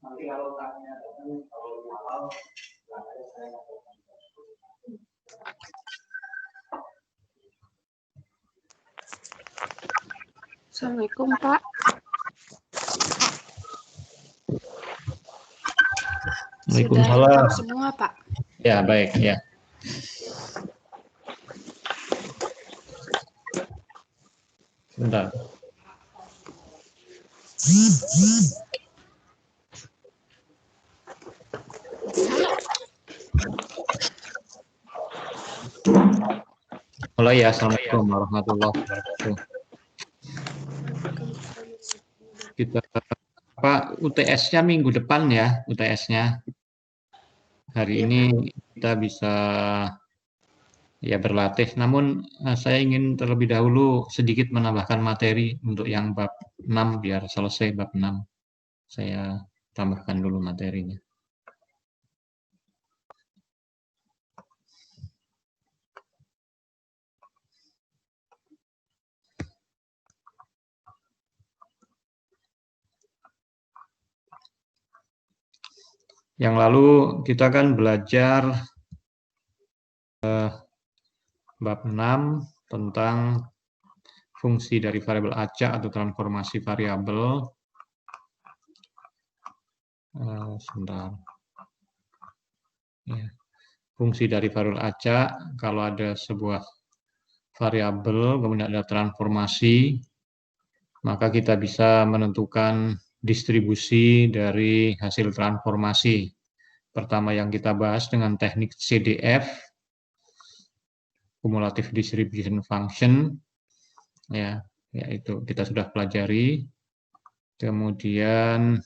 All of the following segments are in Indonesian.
Nanti kalau tanya, kalau saya Assalamualaikum, Pak. Waalaikumsalam. Sudah lengkap semua, Pak? Ya, baik, ya. Sebentar. Mulai ya, Assalamualaikum warahmatullahi wabarakatuh. Kita UTS-nya minggu depan ya, UTS-nya. Hari ini kita bisa ya berlatih, namun saya ingin terlebih dahulu sedikit menambahkan materi untuk yang bab 6 biar selesai bab 6. Saya tambahkan dulu materinya. Yang lalu kita kan belajar bab 6 tentang fungsi dari variabel acak atau transformasi variabel. Sebentar. Ya. Fungsi dari variabel acak, kalau ada sebuah variabel, kemudian ada transformasi, maka kita bisa menentukan distribusi dari hasil transformasi. Pertama yang kita bahas dengan teknik CDF, Cumulative Distribution Function, ya, yaitu kita sudah pelajari. Kemudian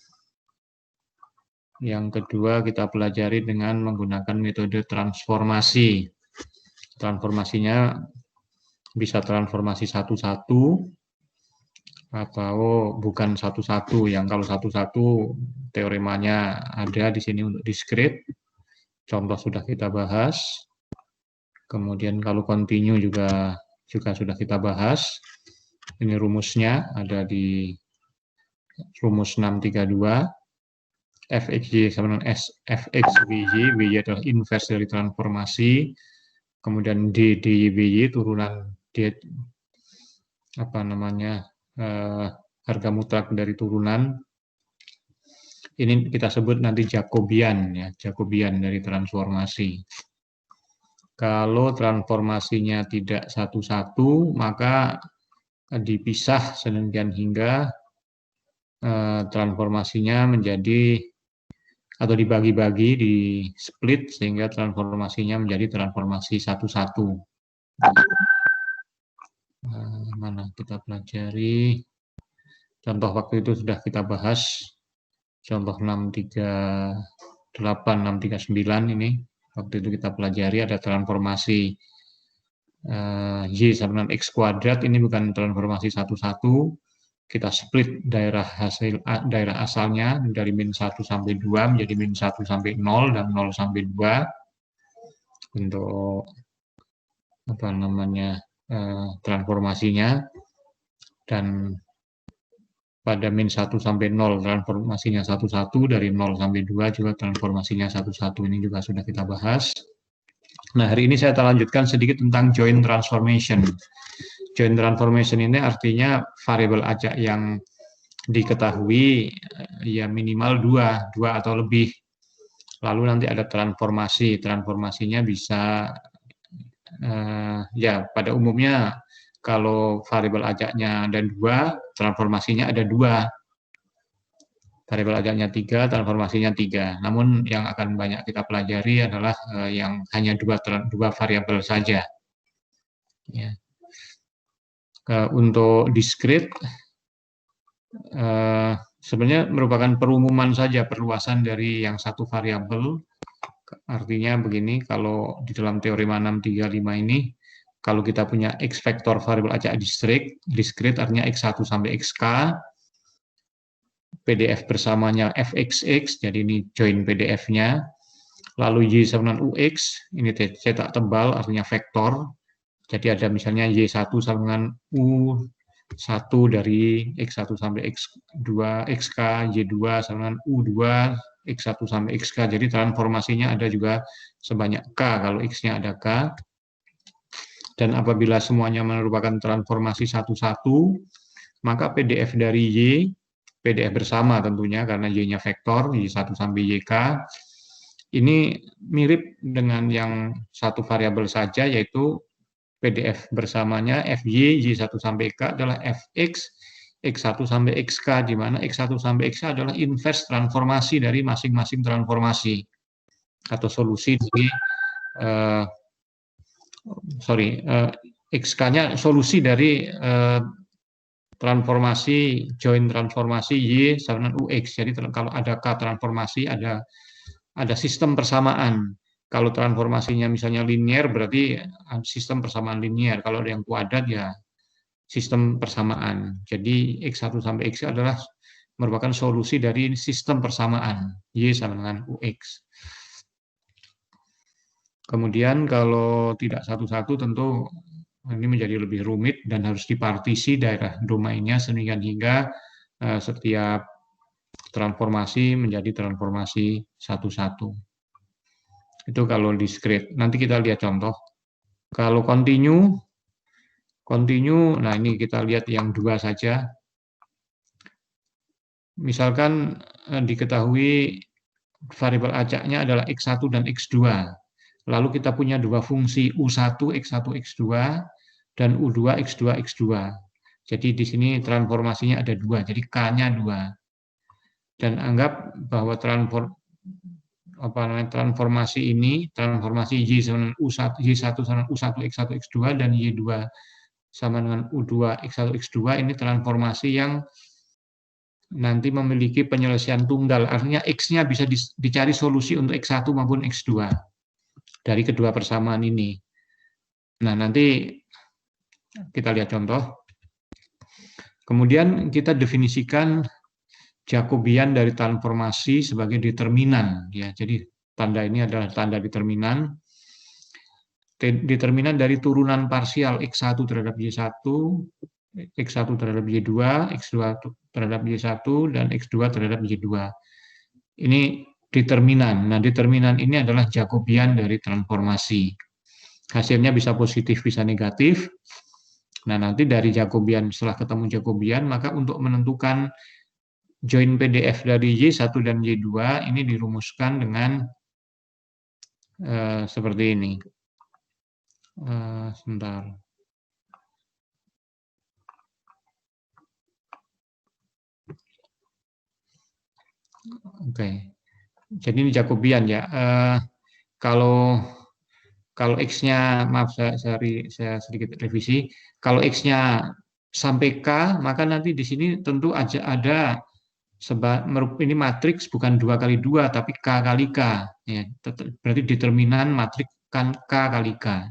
yang kedua kita pelajari dengan menggunakan metode transformasi. Transformasinya bisa transformasi satu-satu atau bukan satu-satu. Yang kalau satu-satu teoremanya ada di sini untuk discrete. Contoh sudah kita bahas. Kemudian kalau continue juga sudah kita bahas. Ini rumusnya ada di rumus 632. Fxy sama dengan Fxvy, Vy adalah inverse dari transformasi. Kemudian dy turunan D harga mutlak dari turunan. Ini kita sebut nanti Jacobian ya, Jacobian dari transformasi. Kalau transformasinya tidak satu-satu, maka dipisah sedemikian hingga transformasinya menjadi atau dibagi-bagi, di split sehingga transformasinya menjadi transformasi satu-satu. Mana kita pelajari? Contoh waktu itu sudah kita bahas. Contoh 638, 639 ini. Waktu itu kita pelajari ada transformasi Y sama dengan X kuadrat. Ini bukan transformasi satu-satu. Kita split daerah asalnya dari min 1 sampai 2 menjadi min 1 sampai 0 dan 0 sampai 2 untuk transformasinya. Dan pada min 1 sampai 0 transformasinya 1-1, dari 0 sampai 2 juga transformasinya 1-1. Ini juga sudah kita bahas. Nah, hari ini saya lanjutkan sedikit tentang joint transformation. Joint transformation ini artinya variabel acak yang diketahui ya minimal dua atau lebih. Lalu nanti ada transformasi. Transformasinya bisa ya pada umumnya kalau variabel acaknya ada 2, transformasinya ada 2. Variabel acaknya 3, transformasinya 3. Namun yang akan banyak kita pelajari adalah yang hanya dua variabel saja. Ya. Untuk discrete sebenarnya merupakan perumuman saja, perluasan dari yang satu variabel. Artinya begini, kalau di dalam teorema 635 ini, kalau kita punya X vektor variabel acak discrete artinya X1 sampai Xk, PDF bersamanya Fxx, jadi ini join PDF-nya. Lalu Y sama dengan Ux, ini cetak tebal artinya vektor. Jadi ada misalnya Y1 sama dengan U1 dari X1 sampai X2, XK, Y2 sama dengan U2, X1 sampai XK. Jadi transformasinya ada juga sebanyak K, kalau X-nya ada K. Dan apabila semuanya merupakan transformasi satu-satu, maka PDF dari Y, PDF bersama tentunya karena Y-nya vektor, Y1 sampai YK, ini mirip dengan yang satu variabel saja, yaitu PDF bersamanya FY, Y1 sampai K adalah Fx, X1 sampai Xk, di mana X1 sampai Xk adalah inverse transformasi dari masing-masing transformasi, atau solusi dari, Xk-nya solusi dari transformasi, join transformasi Y sama dengan Ux. Jadi kalau ada K transformasi, ada sistem persamaan. Kalau transformasinya misalnya linear, berarti sistem persamaan linear. Kalau ada yang kuadrat, ya sistem persamaan. Jadi X1 sampai X adalah merupakan solusi dari sistem persamaan Y sama dengan Ux. Kemudian kalau tidak satu-satu, tentu ini menjadi lebih rumit dan harus dipartisi daerah domainnya sedemikian hingga setiap transformasi menjadi transformasi satu-satu. Itu kalau discrete. Nanti kita lihat contoh. Kalau continue, nah ini kita lihat yang 2 saja. Misalkan diketahui variabel acaknya adalah X1 dan X2. Lalu kita punya 2 fungsi U1, X1, X2, dan U2, X2, X2. Jadi di sini transformasinya ada 2, jadi K-nya 2. Dan anggap bahwa transformasi ini, transformasi Y sama dengan U1, Y1 sama dengan U1, X1, X2, dan Y2 sama dengan U2, X1, X2, ini transformasi yang nanti memiliki penyelesaian tunggal. Artinya X-nya bisa dicari solusi untuk X1 maupun X2 dari kedua persamaan ini. Nah, nanti Kita lihat contoh. Kemudian kita definisikan Jacobian dari transformasi sebagai determinan. Ya, jadi tanda ini adalah tanda determinan. Determinan dari turunan parsial X1 terhadap Y1, X1 terhadap Y2, X2 terhadap Y1, dan X2 terhadap Y2. Ini determinan. Nah, determinan ini adalah Jacobian dari transformasi. Hasilnya bisa positif, bisa negatif. Nah, nanti dari Jacobian, setelah ketemu Jacobian, maka untuk menentukan join PDF dari Y1 dan Y2, ini dirumuskan dengan seperti ini. Sebentar. Oke. Jadi ini Jacobian ya. Kalau X-nya, maaf saya sedikit revisi. Kalau X-nya sampai K, maka nanti di sini tentu aja ada ini matriks bukan 2 kali 2 tapi K kali K. Ya, berarti determinan matriks kan K kali K.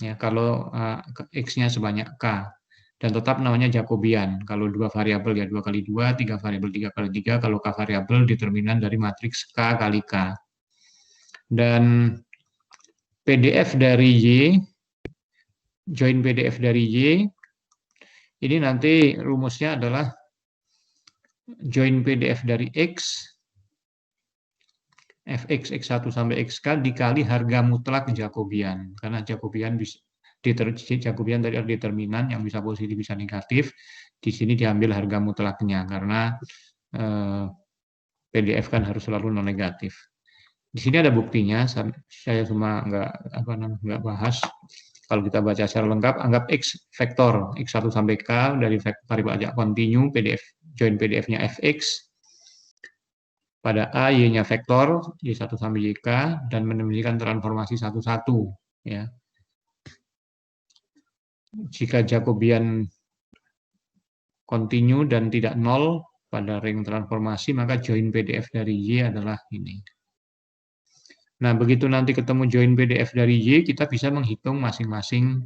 Ya, kalau X-nya sebanyak K. Dan tetap namanya Jacobian. Kalau 2 variabel ya 2 kali 2, 3 variabel 3 kali 3, kalau K variabel determinan dari matriks K kali K. Dan PDF dari Y, join PDF dari Y, ini nanti rumusnya adalah join PDF dari X, Fx, X1 sampai Xk dikali harga mutlak Jacobian. Karena Jacobian Jacobian dari determinan yang bisa positif bisa negatif. Di sini diambil harga mutlaknya karena PDF kan harus selalu non negatif. Di sini ada buktinya. Saya cuma nggak bahas. Kalau kita baca secara lengkap, anggap X vektor X1 sampai K dari variabel ajak kontinu PDF join PDF-nya Fx. Pada A, Y-nya vektor, Y1 sampai YK, dan menunjukkan transformasi satu-satu. Ya. Jika Jacobian kontinu dan tidak nol pada ring transformasi, maka join PDF dari Y adalah ini. Nah, begitu nanti ketemu join PDF dari Y, kita bisa menghitung masing-masing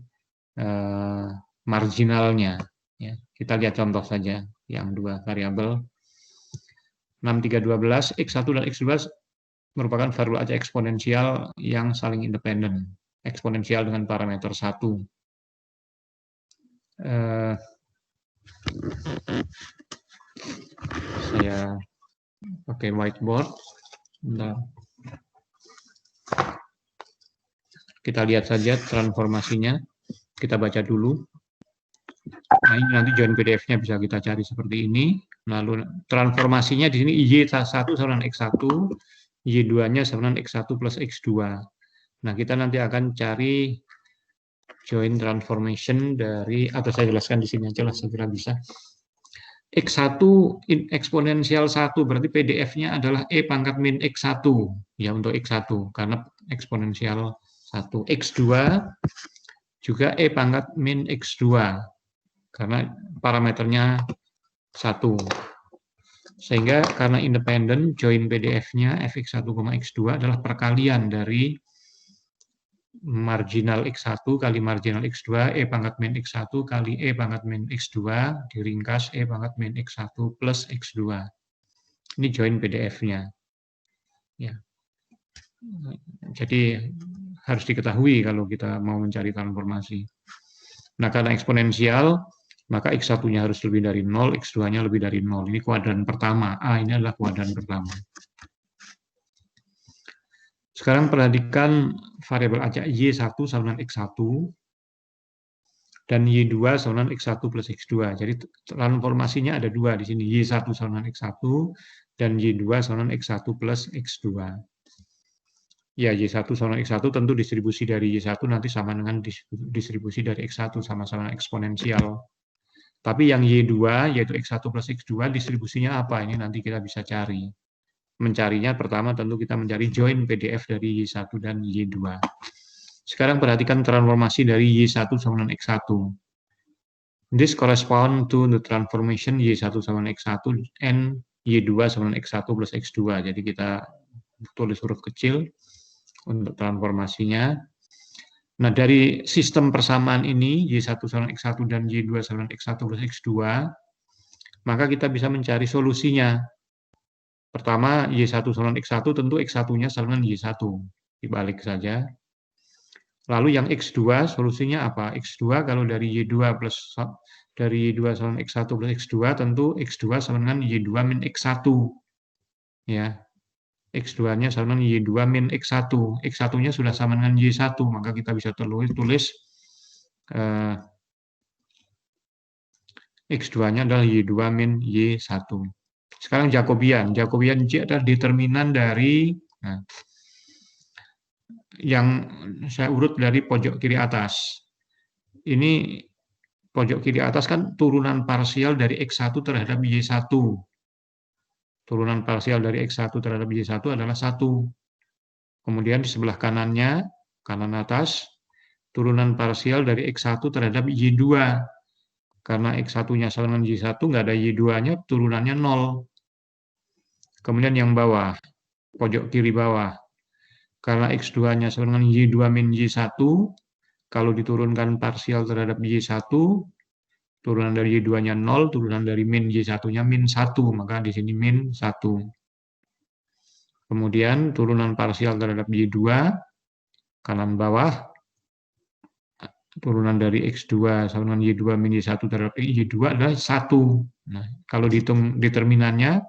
marginalnya. Ya. Kita lihat contoh saja, yang 2 variabel. 6, 3, 12, X1 dan X2 merupakan variabel ajak eksponensial yang saling independen. Eksponensial dengan parameter 1. Saya pakai whiteboard. Bentar. Kita lihat saja transformasinya. Kita baca dulu. Nah, ini nanti join PDF-nya bisa kita cari seperti ini. Lalu transformasinya di sini Y1 sama dengan X1, Y2-nya sama dengan X1 plus X2. Nah, kita nanti akan cari join transformation dari, atau saya jelaskan di sini aja lah, saya kira bisa. X1 eksponensial 1, berarti PDF-nya adalah E pangkat min X1, ya untuk X1, karena eksponensial 1. X2 juga E pangkat min X2, karena parameternya 1. Sehingga karena independen, join PDF-nya Fx1, X2 adalah perkalian dari marginal X1 kali marginal X2, E pangkat min X1 kali E pangkat min X2, diringkas E pangkat min X1 plus X2. Ini join PDF-nya. Ya. Jadi harus diketahui kalau kita mau mencari transformasi. Nah, karena eksponensial, maka X1-nya harus lebih dari 0, X2-nya lebih dari 0. Ini kuadran pertama. A ini adalah kuadran pertama. Sekarang perhatikan variabel acak Y1 sama dengan X1 dan Y2 sama dengan X1 plus X2. Jadi transformasinya ada 2 di sini. Y1 sama dengan X1 dan Y2 sama dengan X1 plus X2. Ya, Y1 sama dengan X1 tentu distribusi dari Y1 nanti sama dengan distribusi dari X1, sama-sama eksponensial. Tapi yang Y2, yaitu X1 plus X2, distribusinya apa? Ini nanti kita bisa cari. Mencarinya pertama tentu kita mencari join PDF dari Y1 dan Y2. Sekarang perhatikan transformasi dari Y1 sama dengan X1. This correspond to the transformation Y1 sama dengan X1 and Y2 sama dengan X1 plus X2. Jadi kita tulis huruf kecil untuk transformasinya. Nah, dari sistem persamaan ini, Y1 sama X1 dan Y2 sama X1 plus X2, maka kita bisa mencari solusinya. Pertama, Y1 sama X1, tentu X1-nya sama dengan Y1. Dibalik saja. Lalu yang X2, solusinya apa? X2 kalau dari Y2 plus dari Y2 sama X1 plus X2, tentu X2 sama dengan Y2 min X1. Ya, X2-nya sama dengan Y2 min X1. X1-nya sudah sama dengan Y1, maka kita bisa tulis X2-nya adalah Y2 min Y1. Sekarang Jacobian. Jacobian J adalah determinan dari, nah, yang saya urut dari pojok kiri atas. Ini pojok kiri atas kan turunan parsial dari X1 terhadap Y1. Turunan parsial dari X1 terhadap Y1 adalah 1. Kemudian di sebelah kanannya, kanan atas, turunan parsial dari X1 terhadap Y2. Karena X1-nya sama dengan Y1, nggak ada Y2-nya, turunannya 0. Kemudian yang bawah, pojok kiri bawah, karena X2-nya sama dengan Y2 min Y1, kalau diturunkan parsial terhadap Y1, turunan dari Y2-nya 0, turunan dari min Y1-nya min 1, maka di sini min 1. Kemudian turunan parsial terhadap Y2, kanan bawah, turunan dari X2 sama dengan Y2 min Y1 terhadap Y2 adalah 1. Nah, kalau dihitung determinannya,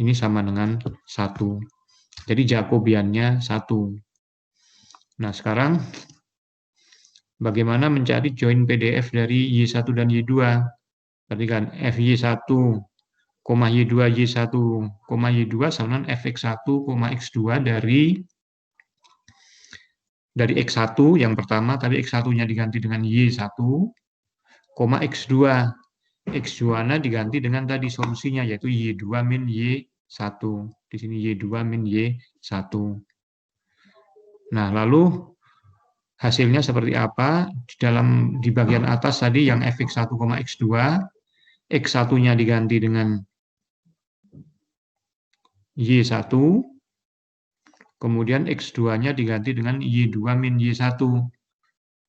ini sama dengan 1. Jadi Jacobiannya 1. Nah, sekarang bagaimana mencari join PDF dari Y1 dan Y2? Perhatikan, FY1, Y2, Y1, Y2 sama dengan Fx1, X2 dari X1 yang pertama, tadi X1-nya diganti dengan Y1, X2. X2-nya diganti dengan tadi solusinya, yaitu Y2 min Y1. Di sini Y2 min Y1. Nah, lalu hasilnya seperti apa? Di bagian atas tadi yang Fx1, X2, X1-nya diganti dengan Y1, kemudian X2-nya diganti dengan Y2 min Y1.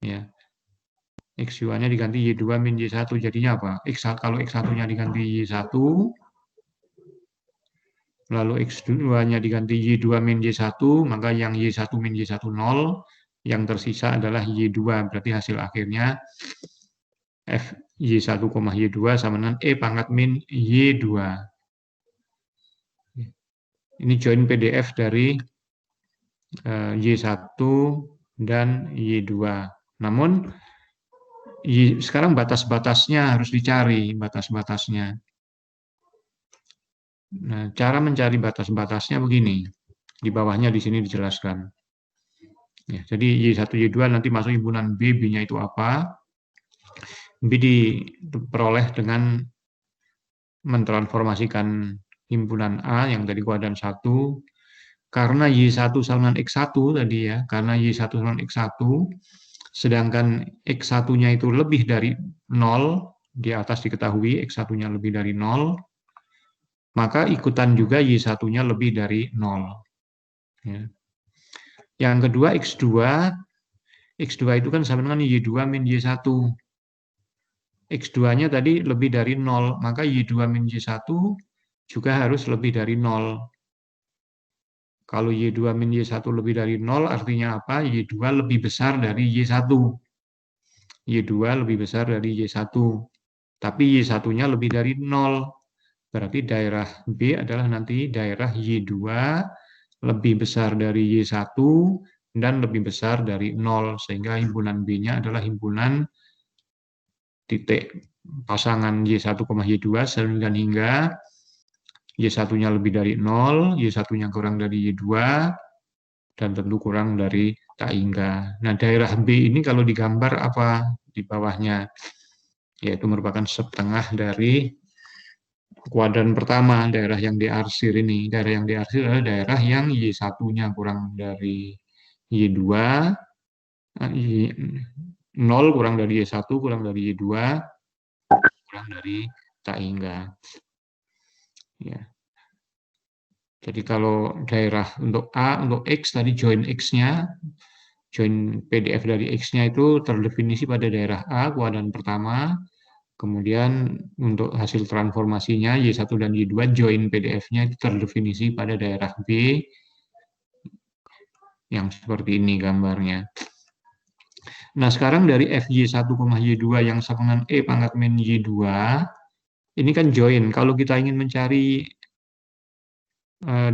Ya. X2-nya diganti Y2 min Y1, jadinya apa? Kalau X1-nya diganti Y1, lalu X2-nya diganti Y2 min Y1, maka yang Y1 min Y1 0, yang tersisa adalah Y2, berarti hasil akhirnya F Y1, Y2 sama dengan E pangkat min Y2. Ini join PDF dari Y1 dan Y2. Namun sekarang batas-batasnya harus dicari, batas-batasnya. Nah, cara mencari batas-batasnya begini. Di bawahnya di sini dijelaskan. Ya, jadi Y1, Y2 nanti masuk himpunan B, B-nya itu apa? B diperoleh dengan mentransformasikan himpunan A yang tadi kuadran 1, karena Y1 sama dengan X1 tadi ya, karena Y1 sama dengan X1, sedangkan X1-nya itu lebih dari 0, di atas diketahui X1-nya lebih dari 0, maka ikutan juga Y1-nya lebih dari 0. Ya. Yang kedua X2, X2 itu kan sama dengan Y2 min Y1. X2-nya tadi lebih dari 0, maka Y2 min Y1 juga harus lebih dari 0. Kalau Y2 min Y1 lebih dari 0, artinya apa? Y2 lebih besar dari Y1. Y2 lebih besar dari Y1. Tapi Y1-nya lebih dari 0. Berarti daerah B adalah nanti daerah Y2 lebih besar dari Y1 dan lebih besar dari 0. Sehingga himpunan B-nya adalah himpunan titik pasangan Y1, Y2 dan hingga Y1-nya lebih dari 0, Y1-nya kurang dari Y2, dan tentu kurang dari tak hingga. Nah, daerah B ini kalau digambar apa di bawahnya? Yaitu merupakan setengah dari kuadran pertama, daerah yang diarsir ini. Daerah yang diarsir adalah daerah yang Y1-nya kurang dari Y2, 0 kurang dari Y1, kurang dari Y2, kurang dari tak hingga. Ya. Jadi kalau daerah untuk A, untuk X tadi join X-nya join PDF dari X-nya itu terdefinisi pada daerah A, kuadran pertama. Kemudian untuk hasil transformasinya Y1 dan Y2 join PDF-nya itu terdefinisi pada daerah B, yang seperti ini gambarnya. Nah, sekarang dari FY1, Y2 yang sama dengan E pangkat min Y2, ini kan join. Kalau kita ingin mencari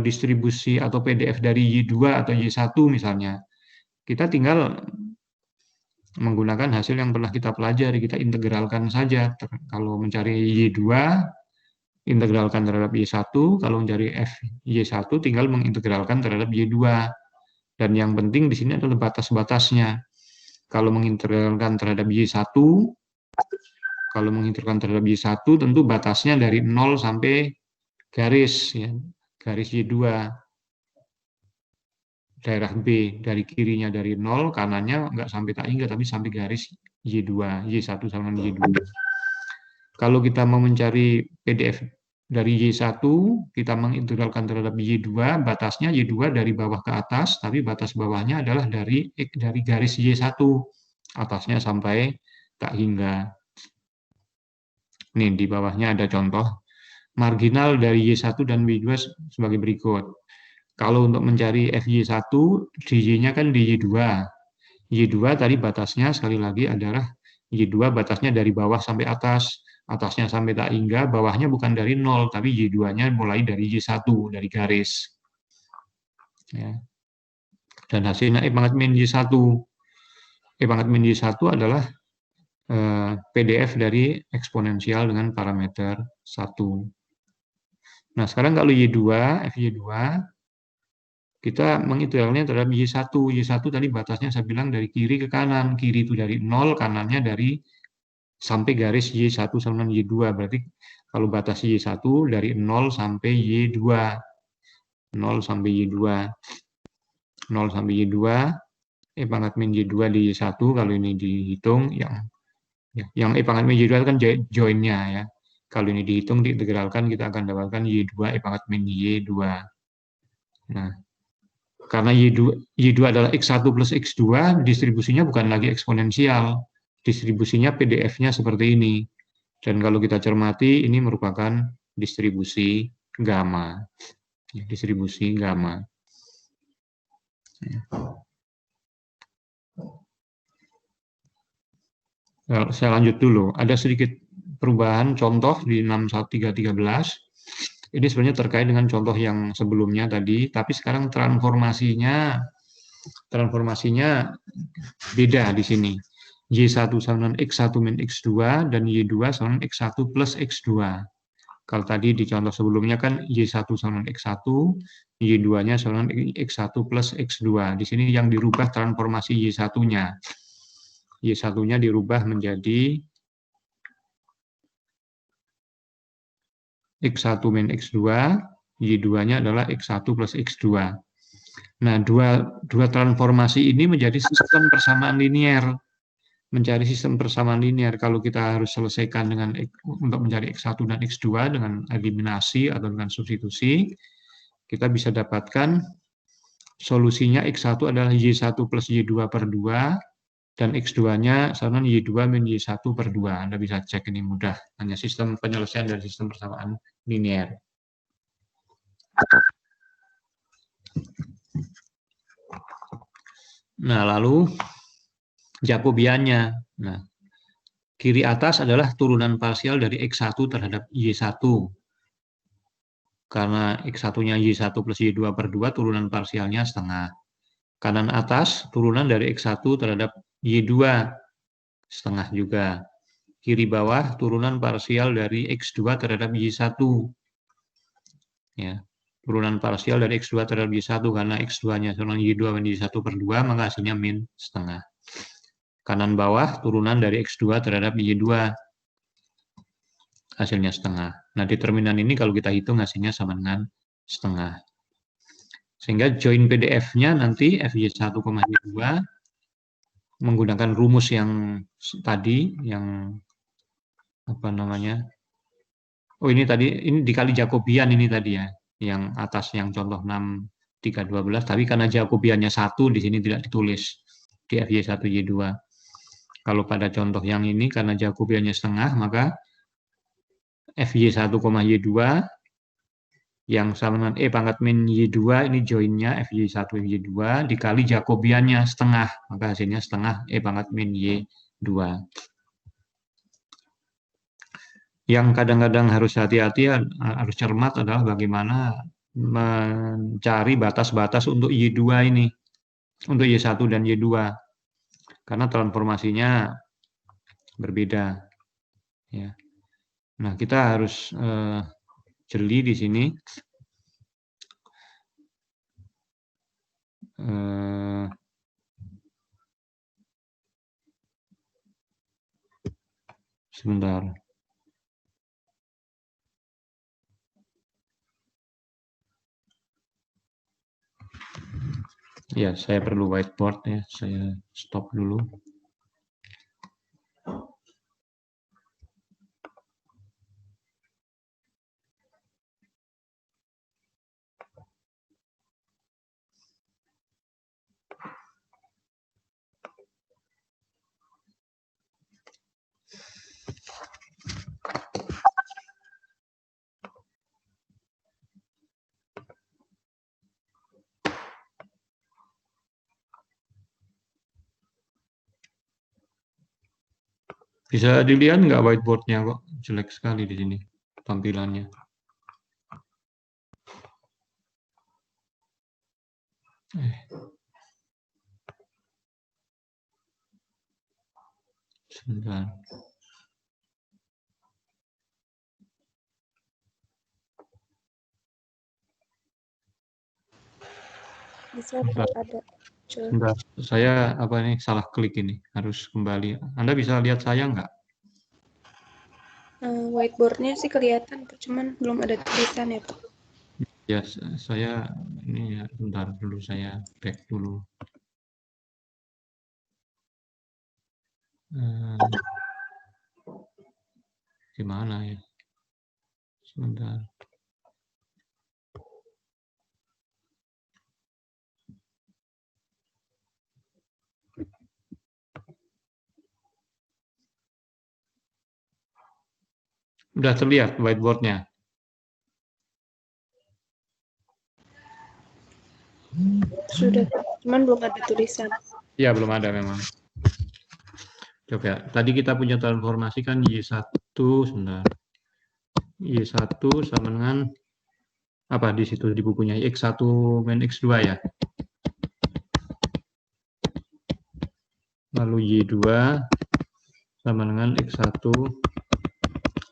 distribusi atau PDF dari Y2 atau Y1 misalnya, kita tinggal menggunakan hasil yang pernah kita pelajari, kita integralkan saja. Kalau mencari Y2, integralkan terhadap Y1, kalau mencari FY1, tinggal mengintegralkan terhadap Y2. Dan yang penting di sini adalah batas-batasnya. Kalau mengintegralkan terhadap Y1, tentu batasnya dari 0 sampai garis, ya, garis Y2. Daerah B, dari kirinya dari 0, kanannya nggak sampai tak hingga, tapi sampai garis Y2, Y1 sama Y2. Kalau kita mau mencari PDF dari Y1, kita mengintegralkan terhadap Y2, batasnya Y2 dari bawah ke atas, tapi batas bawahnya adalah dari garis Y1, atasnya sampai tak hingga. Nih, di bawahnya ada contoh. Marginal dari Y1 dan Y2 sebagai berikut. Kalau untuk mencari FY1, di Y-nya kan di Y2. Y2 tadi batasnya sekali lagi adalah Y2 batasnya dari bawah sampai atas. Atasnya sampai tak hingga, bawahnya bukan dari 0, tapi Y2-nya mulai dari Y1, dari garis. Ya. Dan hasilnya E pangkat min Y1. E pangkat min Y1 adalah PDF dari eksponensial dengan parameter 1. Nah, sekarang kalau Y2, FY2, kita mengintegralnya terhadap Y1. Y1 tadi batasnya saya bilang dari kiri ke kanan. Kiri itu dari 0, kanannya dari sampai garis Y1 sama Y2. Berarti kalau batas Y1 dari 0 sampai Y2. 0 sampai Y2. 0 sampai Y2. E pangkat min Y2 di Y1. Kalau ini dihitung, yang E pangkat min Y2 kan join-nya ya. Kalau ini dihitung, diintegralkan, kita akan dapatkan Y2 E pangkat min Y2. Nah, karena Y2 adalah X1 plus X2, distribusinya bukan lagi eksponensial. Distribusinya PDF-nya seperti ini. Dan kalau kita cermati, ini merupakan distribusi gamma. Distribusi gamma. Saya lanjut dulu. Ada sedikit perubahan contoh di 61313. Ini sebenarnya terkait dengan contoh yang sebelumnya tadi, tapi sekarang transformasinya beda di sini. Y1 sama dengan X1 min X2 dan Y2 sama dengan X1 plus X2. Kalau tadi di contoh sebelumnya kan Y1 sama dengan X1, Y2-nya sama dengan X1 plus X2. Di sini yang dirubah transformasi Y1-nya. Y1-nya dirubah menjadi X1 min X2, Y2-nya adalah X1 plus X2. Nah, dua transformasi ini menjadi sistem persamaan linear. Mencari sistem persamaan linear, kalau kita harus selesaikan untuk mencari X1 dan X2 dengan eliminasi atau dengan substitusi, kita bisa dapatkan solusinya X1 adalah Y1 plus Y2 per 2, dan X2-nya sama Y2 min Y1 per 2. Anda bisa cek, ini mudah. Hanya sistem penyelesaian dari sistem persamaan linear. Nah, lalu Jacobiannya. Nah, kiri atas adalah turunan parsial dari X1 terhadap Y1. Karena X1-nya Y1 plus Y2 per 2, turunan parsialnya setengah. Kanan atas, turunan dari X1 terhadap Y2, setengah juga. Kiri bawah, turunan parsial dari X2 terhadap Y1. Ya, turunan parsial dari X2 terhadap Y1, karena X2-nya sama Y2 min Y1 per 2, maka hasilnya min setengah. Kanan bawah, turunan dari X2 terhadap Y2. Hasilnya setengah. Nah, determinan ini kalau kita hitung hasilnya sama dengan setengah. Sehingga join PDF-nya nanti FY1, Y2 menggunakan rumus yang tadi, yang apa namanya? Oh, ini tadi, ini dikali Jacobian ini tadi ya. Yang atas yang contoh 6, 3, 12, tapi karena Jacobiannya 1 di sini tidak ditulis. di FY1, Y2. Kalau pada contoh yang ini, karena Jacobiannya setengah, maka FY1, Y2 yang sama dengan E pangkat min Y2, ini joinnya FY1, Y2, dikali Jacobiannya setengah, maka hasilnya setengah E pangkat min Y2. Yang kadang-kadang harus hati-hati, harus cermat adalah bagaimana mencari batas-batas untuk Y2 ini, untuk Y1 dan Y2, karena transformasinya berbeda. Ya. Nah, kita harus jeli di sini. Sebentar. Ya, saya perlu whiteboard ya. Saya stop dulu. Bisa dilihat nggak whiteboard-nya kok? Jelek sekali di sini tampilannya. Sebentar. Bisa Pak, ada. Sebentar. Saya apa nih salah klik ini, harus kembali. Anda bisa lihat saya nggak? Whiteboard-nya sih kelihatan, Pak, cuman belum ada tulisan ya, Pak. Ya, saya ini ya, bentar dulu, saya back dulu. Gimana ya? Sebentar. Udah terlihat whiteboard-nya? Sudah, Pak, cuman belum ada tulisan. Ya, belum ada memang. Coba, tadi kita punya transformasi kan Y1, sebentar. Y1 sama dengan apa di situ di bukunya? X1 min X2 ya. Lalu Y2 sama dengan X1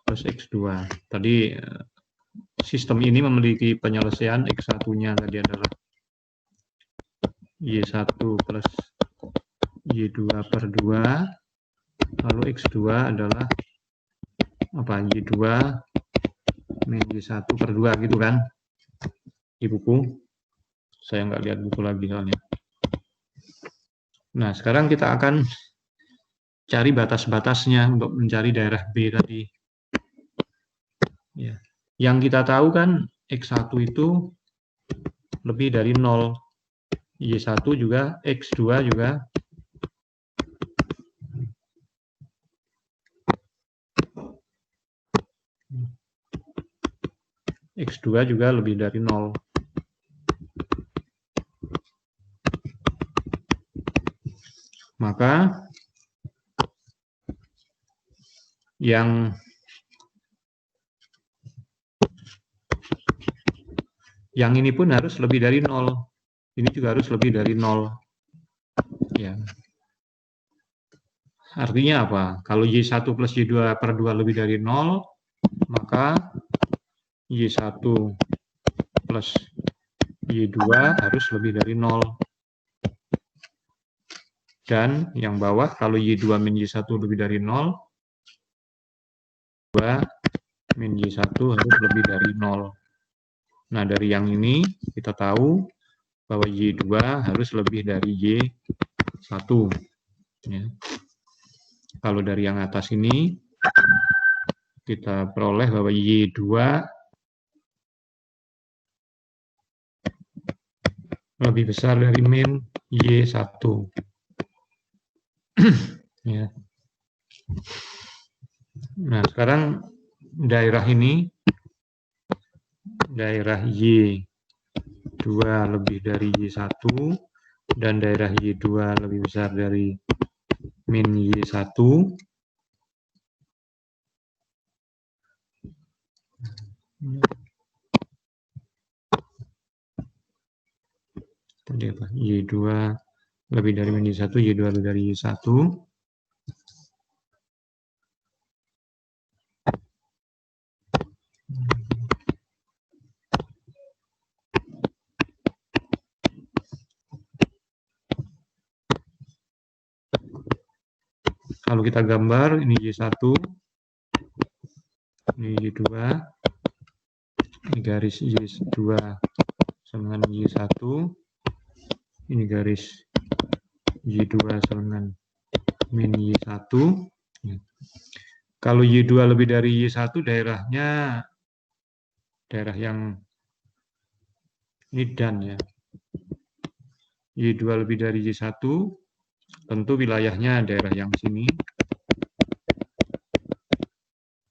plus X2. Tadi sistem ini memiliki penyelesaian X1-nya tadi adalah Y1 plus Y2 per 2, lalu X2 adalah apa? Y2 min Y1 per 2 gitu kan di buku. Saya nggak lihat buku lagi soalnya. Nah, sekarang kita akan cari batas-batasnya untuk mencari daerah B tadi. Ya. Yang kita tahu kan X1 itu lebih dari 0. Y1 juga, X2 juga. X2 juga lebih dari 0. Maka yang ini pun harus lebih dari 0. Ini juga harus lebih dari 0. Ya. Artinya apa? Kalau Y1 plus Y2 per 2 lebih dari 0, maka Y1 plus Y2 harus lebih dari 0. Dan yang bawah, kalau Y2 min Y1 lebih dari 0, 2 min Y1 harus lebih dari 0. Nah, dari yang ini kita tahu bahwa Y2 harus lebih dari Y1. Ya. Kalau dari yang atas ini, kita peroleh bahwa Y2 lebih besar dari min Y1. Ya. Nah, sekarang daerah ini, daerah Y2 lebih dari Y1, dan daerah Y2 lebih besar dari min Y1. Tadi apa? Y2 lebih dari min Y1, Y2 lebih dari Y1. Kalau kita gambar, ini Y1, ini Y2, ini garis Y2 sama dengan Y1, ini garis Y2 sama dengan min Y1. Kalau Y2 lebih dari Y1, daerahnya daerah yang ini dan ya. Y2 lebih dari Y1, tentu wilayahnya daerah yang sini,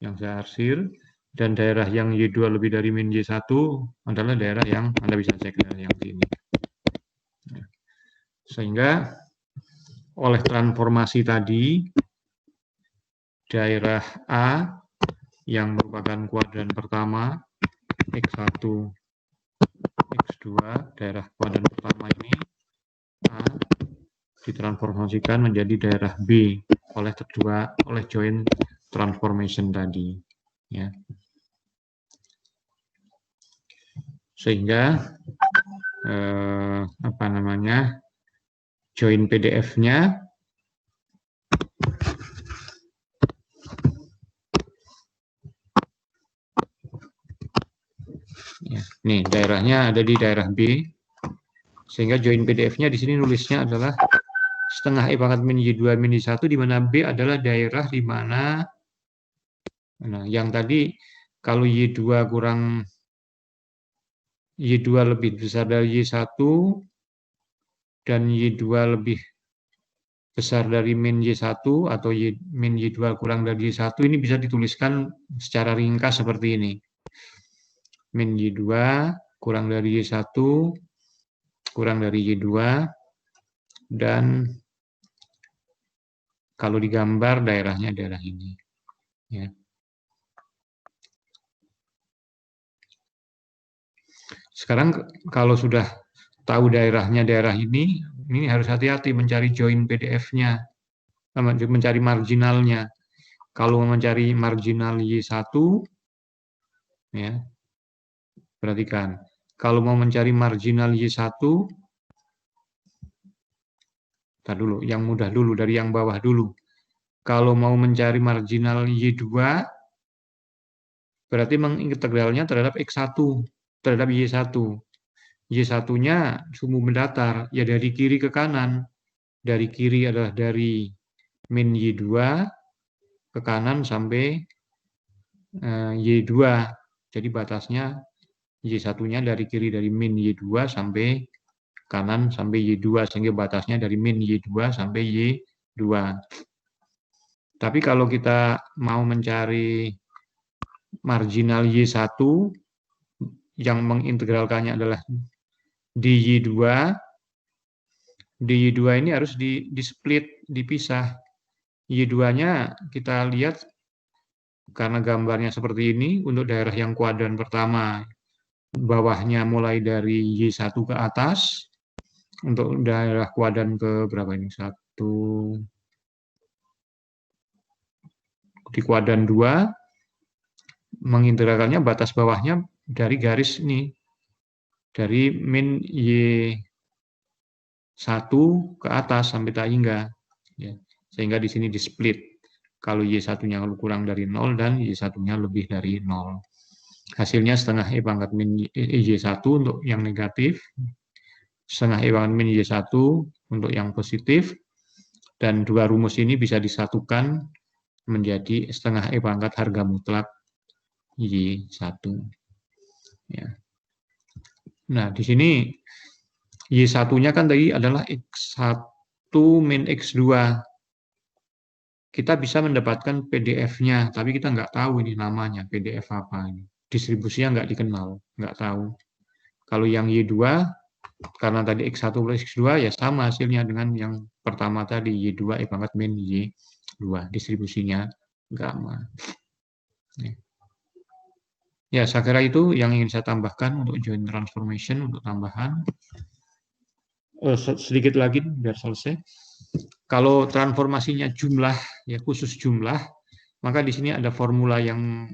yang saya arsir, dan daerah yang Y2 lebih dari min Y1 adalah daerah yang Anda bisa cek daerah yang sini. Sehingga oleh transformasi tadi, daerah A yang merupakan kuadran pertama, X1, X2, daerah kuadran pertama ini A ditransformasikan menjadi daerah B oleh joint transformation tadi, ya. Sehingga join PDF-nya ya, nih daerahnya ada di daerah B, sehingga join PDF-nya di sini nulisnya adalah setengah E pangkat min Y2 min Y1, di mana B adalah daerah di mana, nah yang tadi kalau Y2 lebih besar dari Y1 dan Y2 lebih besar dari min Y1 atau min Y2 kurang dari Y1, ini bisa dituliskan secara ringkas seperti ini. Min Y2 kurang dari Y1 kurang dari Y2, dan kalau digambar daerahnya daerah ini, ya. Sekarang kalau sudah tahu daerahnya daerah ini harus hati-hati mencari join PDF-nya, mencari marginalnya. Kalau mencari marginal Y1, ya, perhatikan. Kalau mau mencari marginal Y1, tar dulu, yang mudah dulu, dari yang bawah dulu. Kalau mau mencari marginal Y2, berarti mengintegralnya terhadap X1, terhadap Y1. Y1-nya sumbu mendatar, ya dari kiri ke kanan. Dari kiri adalah dari min Y2 ke kanan sampai Y2. Jadi batasnya Y1-nya dari kiri dari min Y2 sampai kanan sampai Y2, sehingga batasnya dari min Y2 sampai Y2. Tapi kalau kita mau mencari marginal Y1 yang mengintegralkannya adalah dy2, dy2 ini harus di-split, dipisah. Y2-nya kita lihat karena gambarnya seperti ini, untuk daerah yang kuadran pertama, bawahnya mulai dari Y1 ke atas, untuk daerah kuadran ke berapa ini? 1, di kuadran 2, mengintegralkannya batas bawahnya dari garis ini, dari min Y1 ke atas sampai tak hingga, ya. Sehingga di sini di split, kalau Y1-nya kurang dari 0 dan Y1-nya lebih dari 0. Hasilnya setengah E pangkat min Y1 untuk yang negatif, setengah E pangkat min Y1 untuk yang positif, dan dua rumus ini bisa disatukan menjadi setengah E pangkat harga mutlak Y1. Ya. Nah, di sini Y1-nya kan tadi adalah X1 min X2. kita bisa mendapatkan PDF-nya, tapi kita nggak tahu ini namanya, PDF apa ini. Distribusinya nggak dikenal, nggak tahu. Kalau yang Y2, karena tadi X1 plus X2, ya sama hasilnya dengan yang pertama tadi, Y2 E pangkat min Y2, distribusinya gamma. Ya, saya kira itu yang ingin saya tambahkan untuk joint transformation, untuk tambahan. Sedikit lagi biar selesai. Kalau transformasinya jumlah, ya khusus jumlah, maka di sini ada formula yang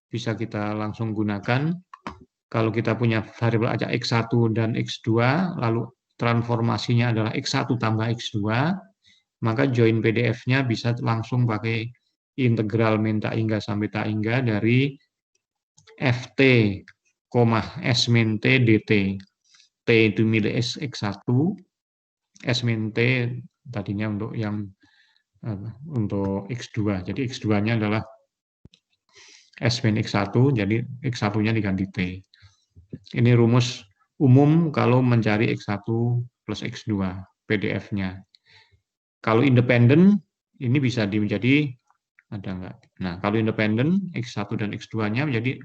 bisa kita langsung gunakan. Kalau kita punya variabel acak X1 dan X2, lalu transformasinya adalah X1 tambah X2, maka join PDF-nya bisa langsung pakai integral min tak hingga sampai tak hingga dari Ft, S min T dt. T itu milik X1, S min T tadinya untuk yang untuk X2. Jadi X2-nya adalah S min X1, jadi X1-nya diganti T. Ini rumus umum kalau mencari X1 plus X2, PDF-nya. Kalau independen, ini bisa menjadi, ada enggak? Nah, kalau independen, X1 dan X2-nya menjadi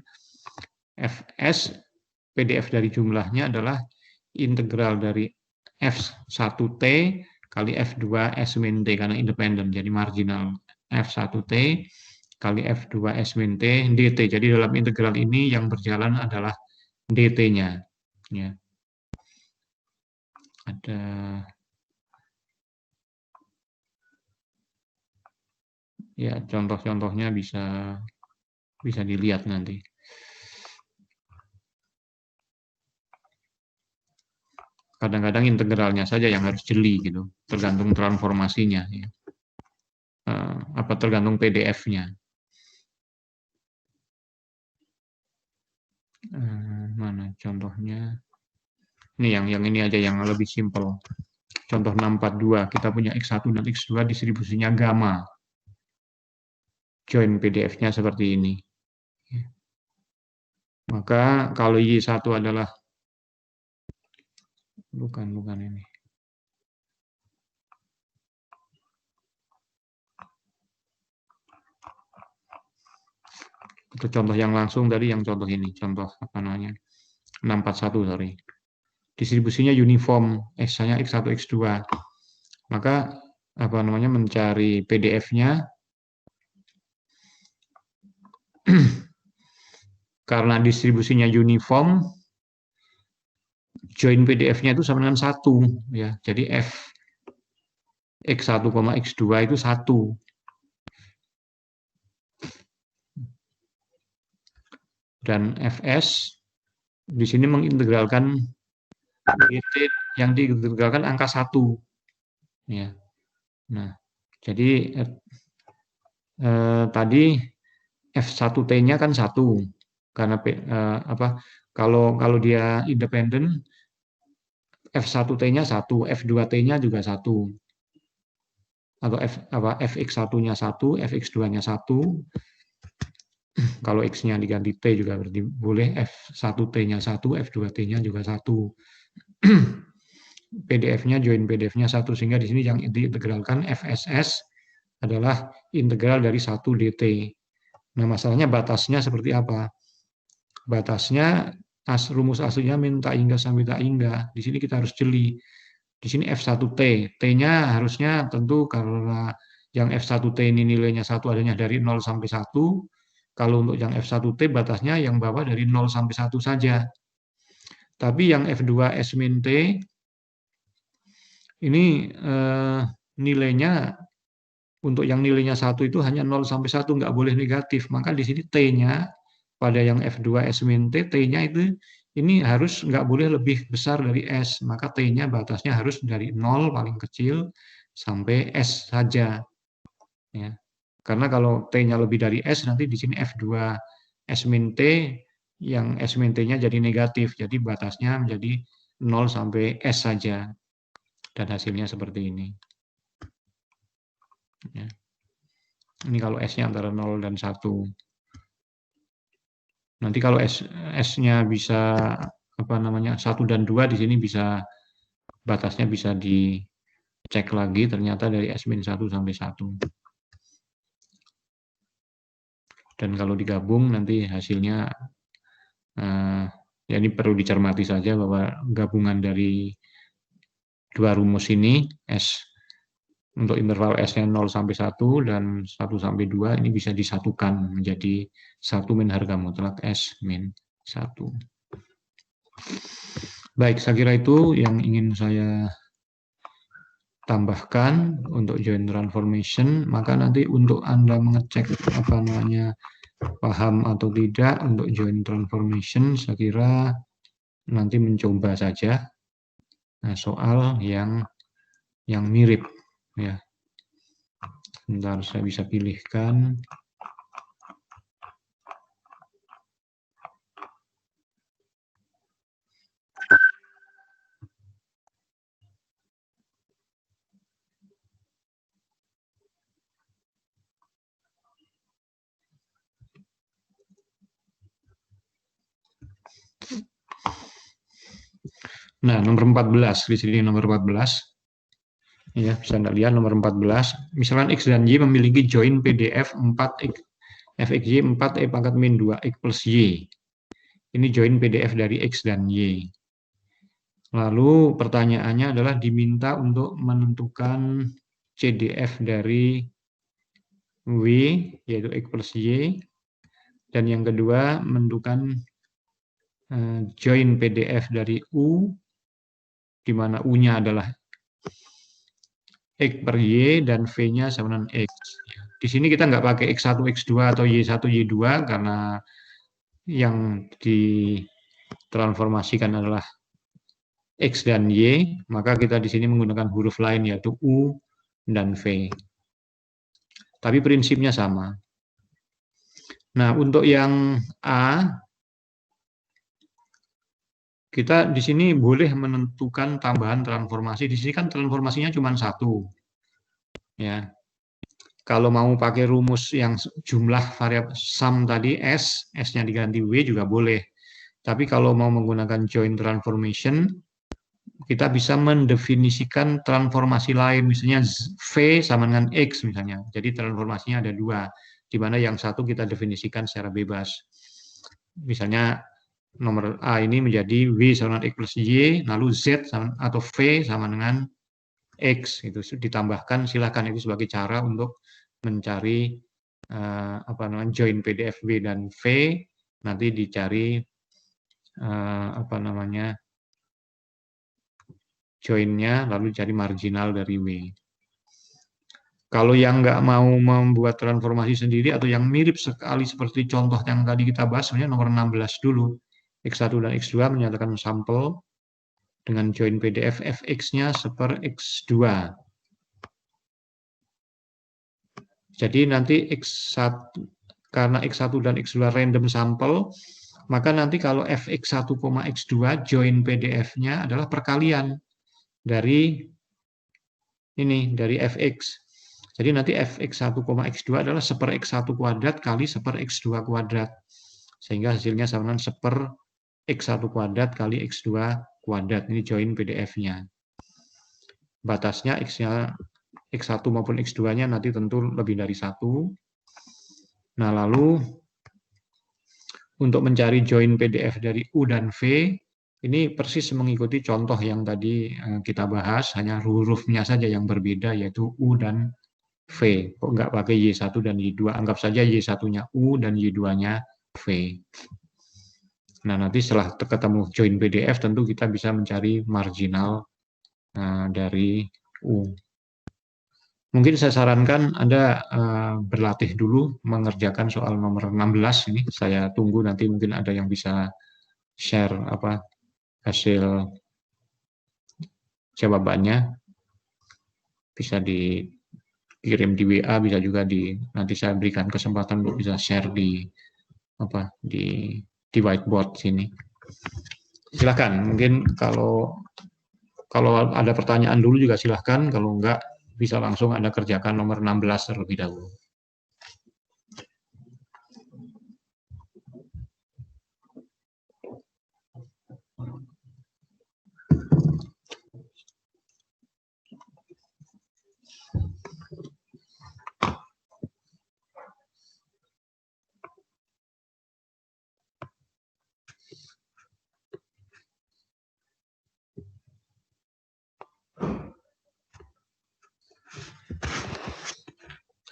Fs, PDF dari jumlahnya adalah integral dari F1T kali F2 S min T, karena independen, jadi marginal. F1T kali F2 S min T dt. Jadi dalam integral ini yang berjalan adalah dt-nya. Ya. Ada ya contoh-contohnya bisa dilihat nanti. Kadang-kadang integralnya saja yang harus jeli gitu, tergantung transformasinya. Ya. Tergantung PDF-nya. Mana contohnya? Ini yang ini aja yang lebih simpel. Contoh 642, kita punya X1 dan X2 distribusinya gamma. Join PDF-nya seperti ini. Maka kalau Y1 adalah bukan ini. Itu contoh yang langsung dari yang contoh ini, contoh apa namanya? 641, sorry. Distribusinya uniform, X-nya X1, X2. Maka apa namanya mencari PDF-nya karena distribusinya uniform, join PDF-nya itu sama dengan 1 ya. Jadi F X1, X2 itu 1. Dan Fs di sini mengintegralkan dt yang diintegralkan angka 1 ya. Nah, jadi tadi F1T-nya kan 1 karena kalau dia independen F1T-nya 1, F2T-nya juga 1. Atau Fx1-nya 1, Fx2-nya 1. Kalau X-nya diganti T juga berarti boleh F1T-nya 1, F2T-nya juga 1. PDF-nya, join PDF-nya 1. Sehingga di sini yang diintegralkan FSS adalah integral dari 1 dt. Nah, masalahnya batasnya seperti apa? Batasnya rumus aslinya min tak hingga sampai tak hingga. Di sini kita harus jeli. Di sini F1T. T-nya harusnya tentu karena yang F1T ini nilainya 1 adanya dari 0 sampai 1. Kalau untuk yang F1T batasnya yang bawah dari 0 sampai 1 saja. Tapi yang F2 S min T ini nilainya untuk yang nilainya 1 itu hanya 0 sampai 1, nggak boleh negatif. Maka di sini T-nya pada yang F2 S min T, T-nya itu ini harus nggak boleh lebih besar dari S. Maka T-nya batasnya harus dari 0 paling kecil sampai S saja. Ya. Karena kalau T-nya lebih dari S, nanti di sini F2 S min T, yang S min T-nya jadi negatif. Jadi batasnya menjadi 0 sampai S saja. Dan hasilnya seperti ini. Ya. Ini kalau S-nya antara 0 dan 1. Nanti kalau S-nya bisa 1 dan 2, di sini bisa batasnya bisa cek lagi ternyata dari S-1 sampai 1. Dan kalau digabung nanti hasilnya, ya ini perlu dicermati saja bahwa gabungan dari dua rumus ini, S untuk interval S-nya 0 sampai 1 dan 1 sampai 2 ini bisa disatukan menjadi 1 min harga mutlak S min 1. Baik, saya kira itu yang ingin saya tambahkan untuk joint transformation. Maka nanti untuk Anda mengecek paham atau tidak untuk joint transformation, saya kira nanti mencoba saja soal yang mirip ya. Sebentar saya bisa pilihkan. Nah, nomor 14 di sini nomor 14. Ya, bisa Anda lihat nomor 14. Misalkan X dan Y memiliki join PDF 4X fxy 4 E pangkat min 2X plus Y. Ini join PDF dari X dan Y. Lalu pertanyaannya adalah diminta untuk menentukan CDF dari W, yaitu X plus Y. Dan yang kedua, menentukan join PDF dari U, di mana U-nya adalah X per Y dan V-nya sama dengan X. Di sini kita nggak pakai X1, X2 atau Y1, Y2 karena yang ditransformasikan adalah X dan Y, maka kita di sini menggunakan huruf lain yaitu U dan V. Tapi prinsipnya sama. Nah, untuk yang A, kita di sini boleh menentukan tambahan transformasi. Di sini kan transformasinya cuma satu. Ya, kalau mau pakai rumus yang jumlah variabel sum tadi S, S-nya diganti W juga boleh. Tapi kalau mau menggunakan joint transformation, kita bisa mendefinisikan transformasi lain, misalnya V sama dengan X misalnya. Jadi transformasinya ada dua, di mana yang satu kita definisikan secara bebas. Misalnya nomor A ini menjadi W sama dengan X plus Y, lalu Z sama, atau V sama dengan X, itu ditambahkan, silakan, itu sebagai cara untuk mencari join PDF W dan V, nanti dicari joinnya, lalu cari marginal dari W. Kalau yang nggak mau membuat transformasi sendiri atau yang mirip sekali seperti contoh yang tadi kita bahas, sebenarnya nomor 16 dulu. X1 dan X2 menyatakan sampel dengan join PDF fx-nya seper X2. Jadi nanti X1, karena X1 dan X2 random sampel, maka nanti kalau fx1, X2 join PDF-nya adalah perkalian dari fx. Jadi nanti fx1, X2 adalah seper X1 kuadrat kali seper X2 kuadrat. Sehingga hasilnya sama dengan seper X1 kuadrat kali X2 kuadrat. Ini join PDF-nya. Batasnya X1 maupun X2-nya nanti tentu lebih dari 1. Nah, lalu untuk mencari join PDF dari U dan V, ini persis mengikuti contoh yang tadi kita bahas, hanya hurufnya saja yang berbeda, yaitu U dan V. Kok nggak pakai Y1 dan Y2? Anggap saja Y1-nya U dan Y2-nya V. Nah, nanti setelah ketemu join PDF, tentu kita bisa mencari marginal dari U. Mungkin saya sarankan Anda berlatih dulu mengerjakan soal nomor 16 ini. Saya tunggu nanti mungkin ada yang bisa share hasil jawabannya. Bisa dikirim di WA, bisa juga nanti saya berikan kesempatan untuk bisa share di whiteboard sini. Silakan, mungkin kalau ada pertanyaan dulu juga silakan, kalau enggak bisa langsung Anda kerjakan nomor 16 terlebih dahulu.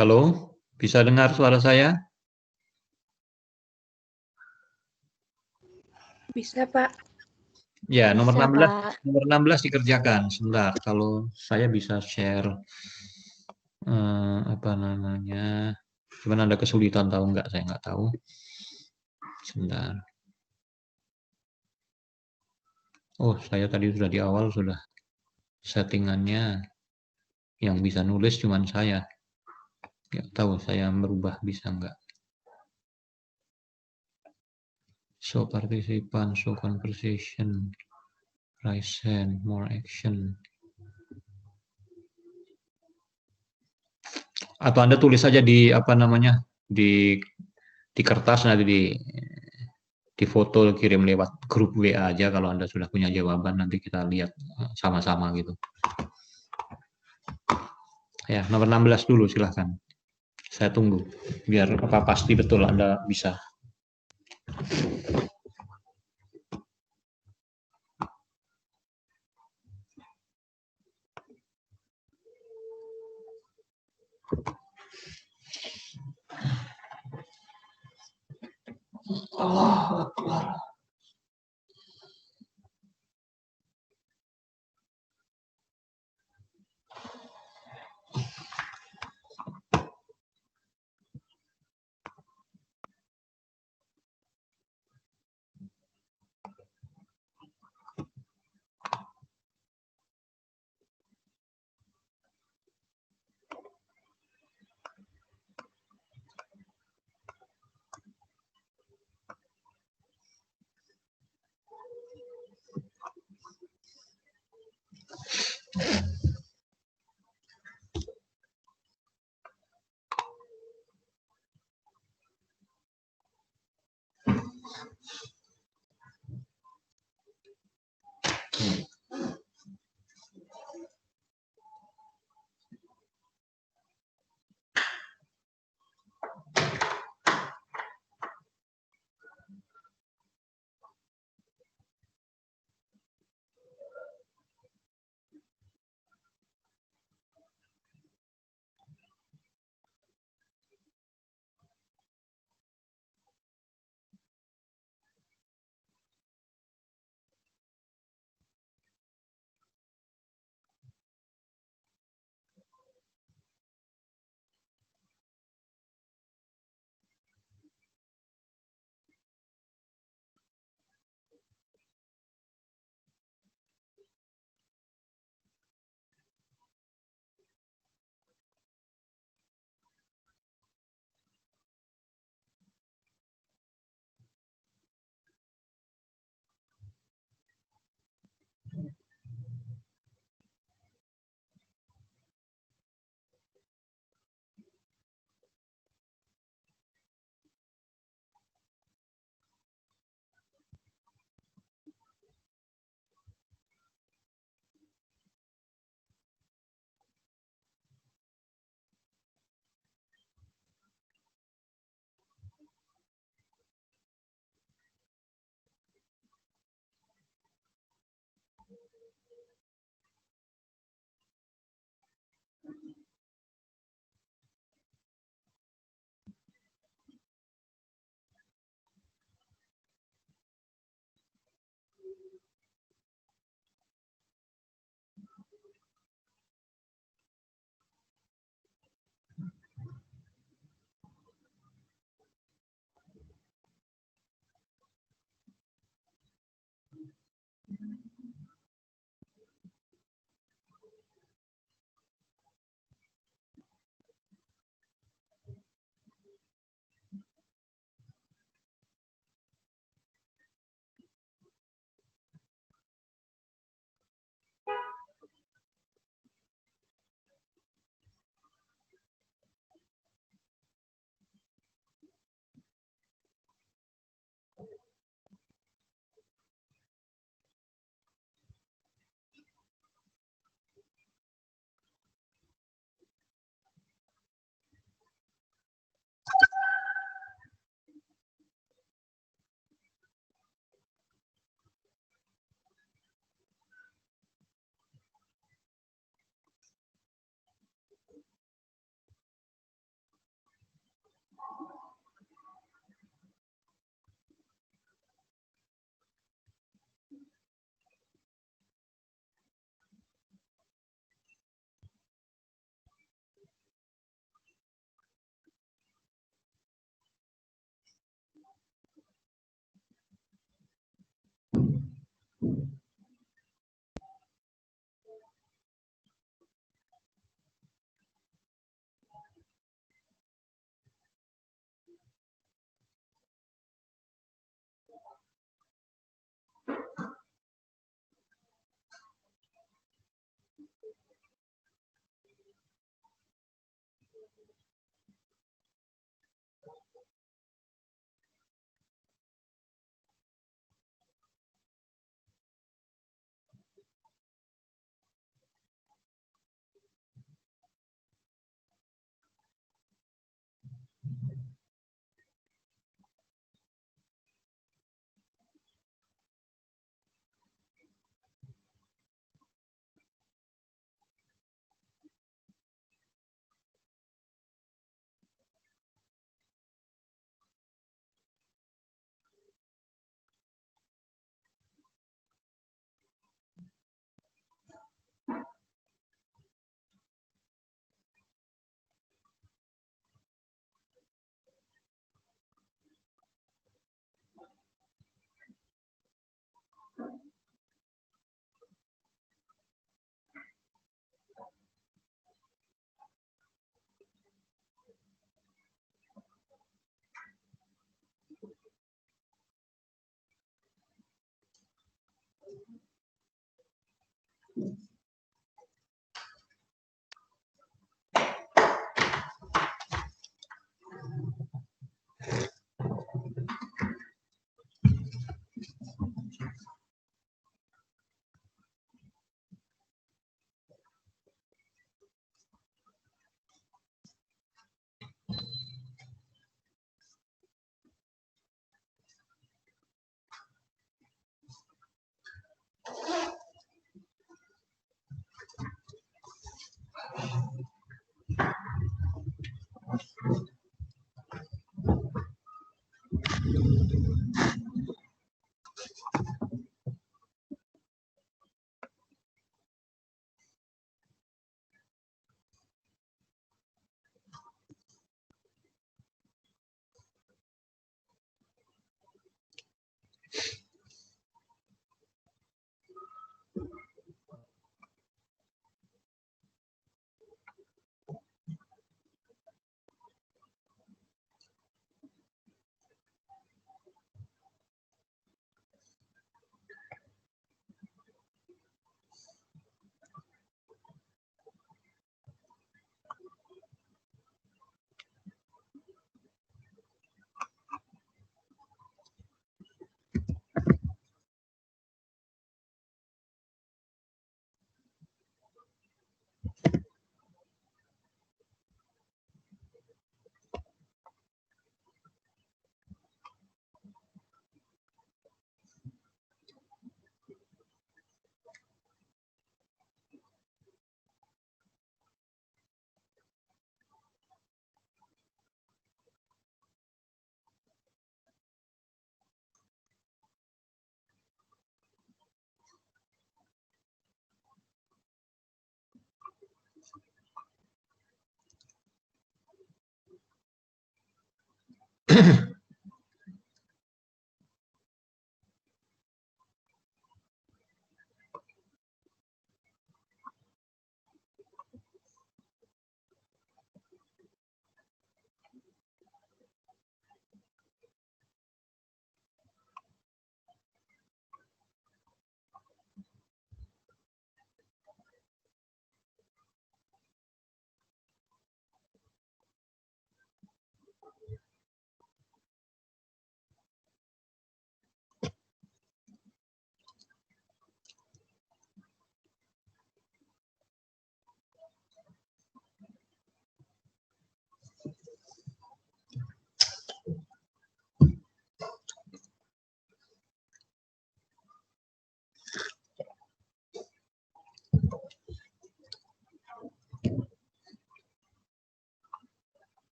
Halo, bisa dengar suara saya? Bisa, Pak. Ya, nomor Bisa, 16, Pak. nomor 16 dikerjakan. Sebentar, kalau saya bisa share apa namanya? Cuman ada kesulitan tahu nggak? Saya nggak tahu. Sebentar. Oh, saya tadi sudah di awal sudah settingannya yang bisa nulis cuman saya. Nggak tahu saya merubah bisa nggak. Show participant, show conversation, raise hand, more action. Atau Anda tulis saja di apa namanya di kertas nanti di foto kirim lewat grup WA aja kalau Anda sudah punya jawaban nanti kita lihat sama-sama gitu. Ya, nomor 16 dulu silahkan. Saya tunggu biar apa pasti betul Anda bisa. Allahu Akbar.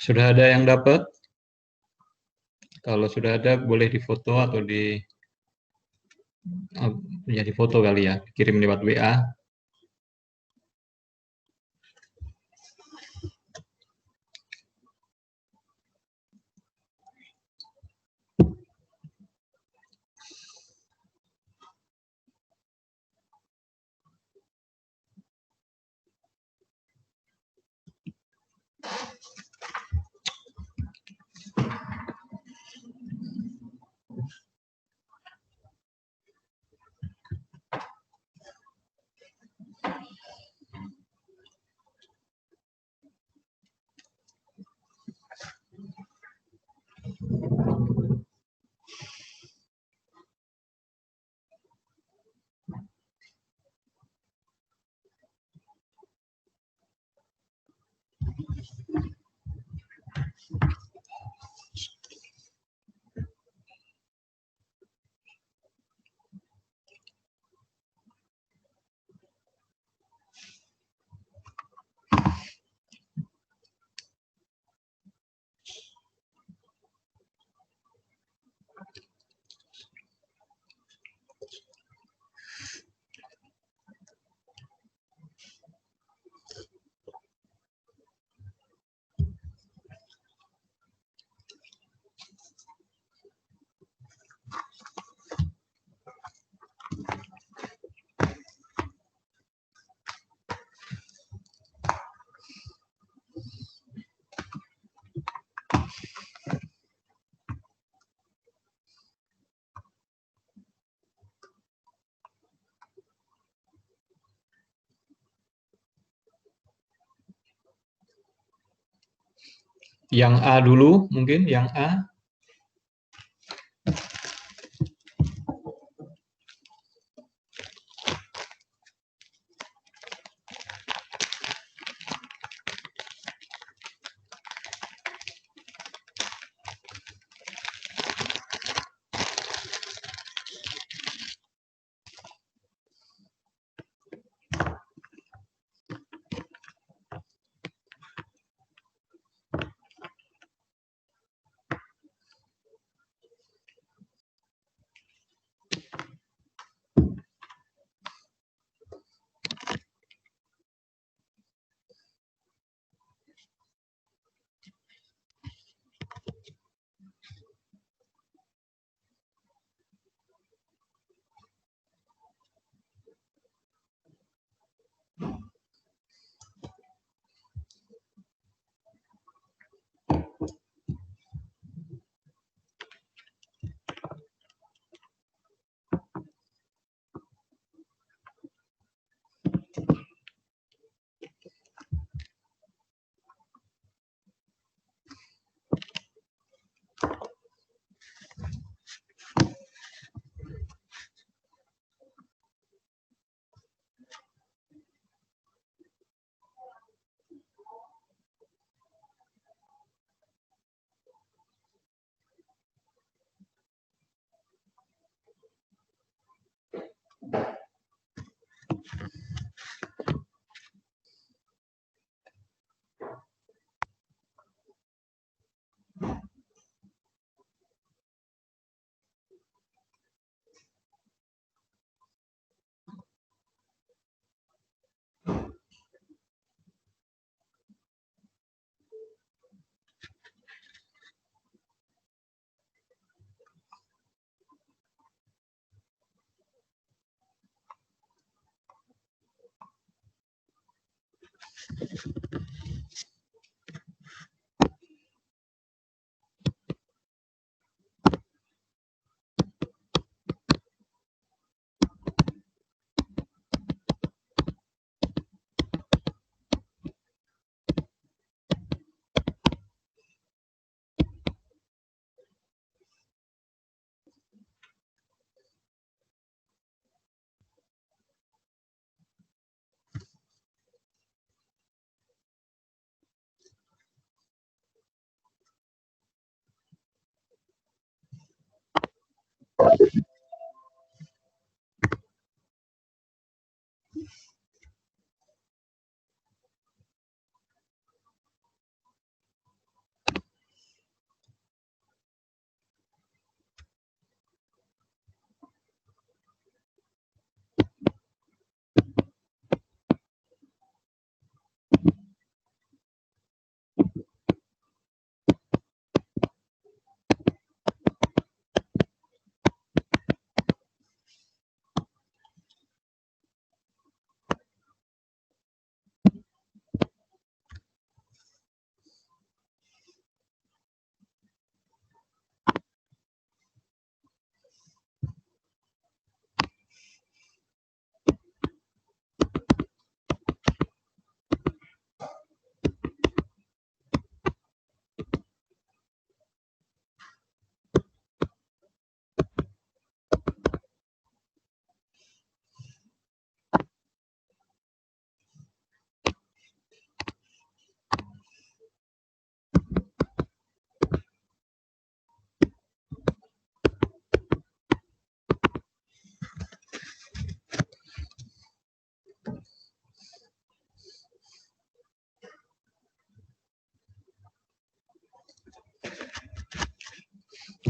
Sudah ada yang dapat? Kalau sudah ada, boleh difoto atau ya difoto kali ya, kirim lewat WA. Yang A dulu, mungkin yang A.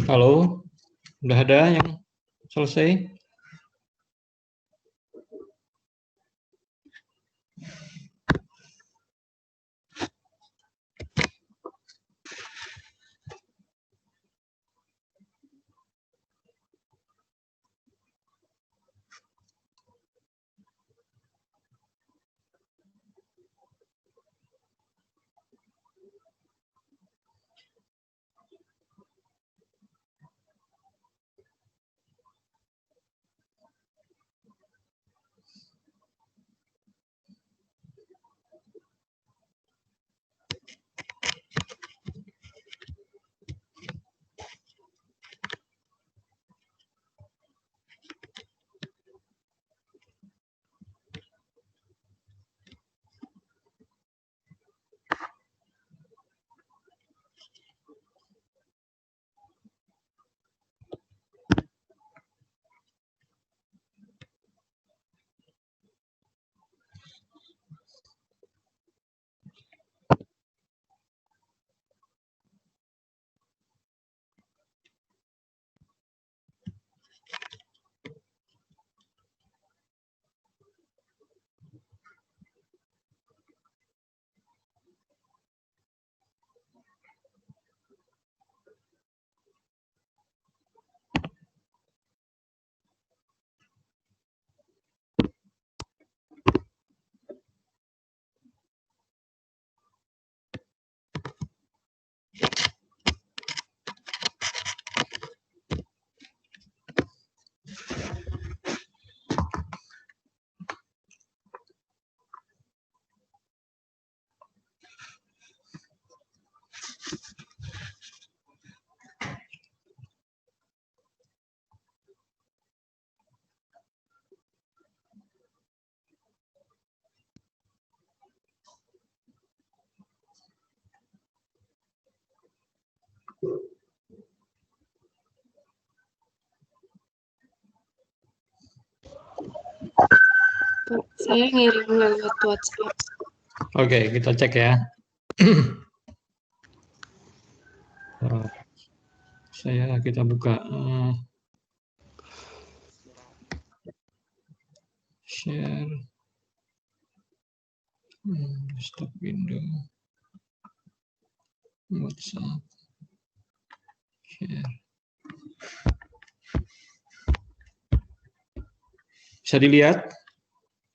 Halo, udah ada yang selesai? Pak. Saya ngirim lewat WhatsApp. Oke, kita cek ya. Kita buka share stop window WhatsApp share. Bisa dilihat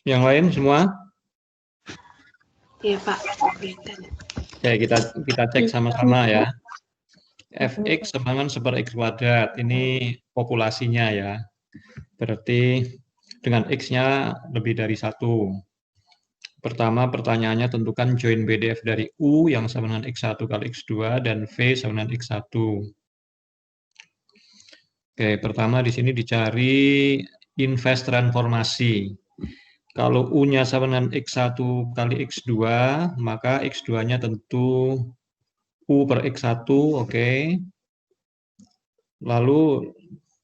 yang lain semua? Iya Pak, kelihatan. Ya, kita cek sama-sama ya. Fx sama dengan 1/x kuadrat. Ini populasinya ya. Berarti dengan x-nya lebih dari 1. Pertama pertanyaannya tentukan join BDF dari U yang sama dengan X1 kali X2 dan V sama dengan X1. Oke, pertama di sini dicari inverse transformasi. Kalau U-nya sama dengan X1 kali X2, maka X2-nya tentu U per X1, oke. Lalu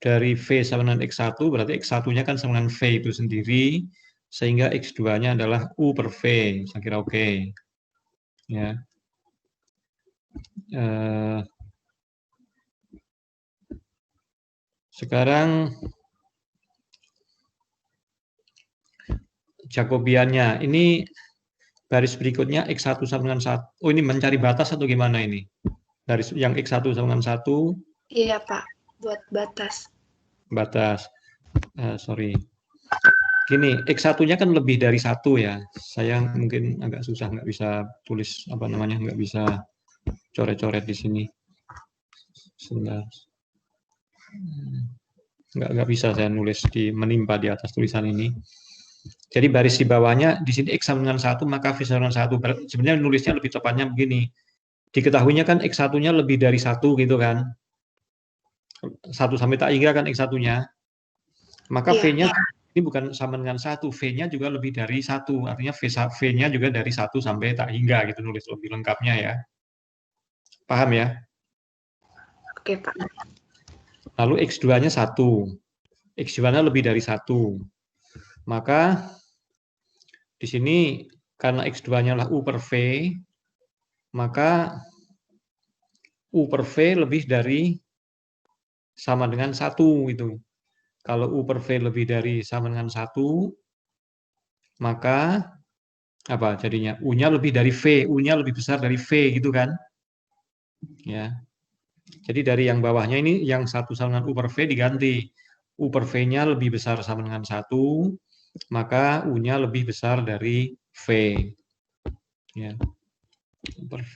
dari V sama dengan X1, berarti X1-nya kan sama dengan V itu sendiri, sehingga X2-nya adalah U per V. Saya kira oke. Ya. Sekarang Jacobiannya. Ini baris berikutnya X1 sama dengan 1. Oh, ini mencari batas atau gimana ini? Dari yang X1 sama dengan 1. Iya Pak, buat batas. Batas. Sorry. Gini, X1-nya kan lebih dari 1 ya. Saya mungkin agak susah, nggak bisa tulis, nggak bisa coret-coret di sini. Sebentar. Nggak bisa saya nulis menimpa di atas tulisan ini. Jadi baris di bawahnya, di sini X sama dengan 1, maka V sama dengan 1. Sebenarnya nulisnya lebih tepatnya begini. Diketahuinya kan X1-nya lebih dari 1 gitu kan. 1 sampai tak hingga kan X1-nya. Maka Iya. V-nya ini bukan sama dengan 1, V-nya juga lebih dari 1. Artinya V-nya juga dari 1 sampai tak hingga gitu, nulis lebih lengkapnya ya. Paham ya? Oke Pak. Lalu X2-nya 1. X2-nya lebih dari 1. Maka di sini karena X2-nya lah U per V, maka U per V lebih dari sama dengan 1 itu. Kalau U per V lebih dari sama dengan 1, maka apa jadinya? U-nya lebih dari V, U-nya lebih besar dari V gitu kan? Ya. Jadi dari yang bawahnya ini yang 1 sama dengan U per V diganti. U per V-nya lebih besar sama dengan 1, maka U-nya lebih besar dari V. Ya. U per V.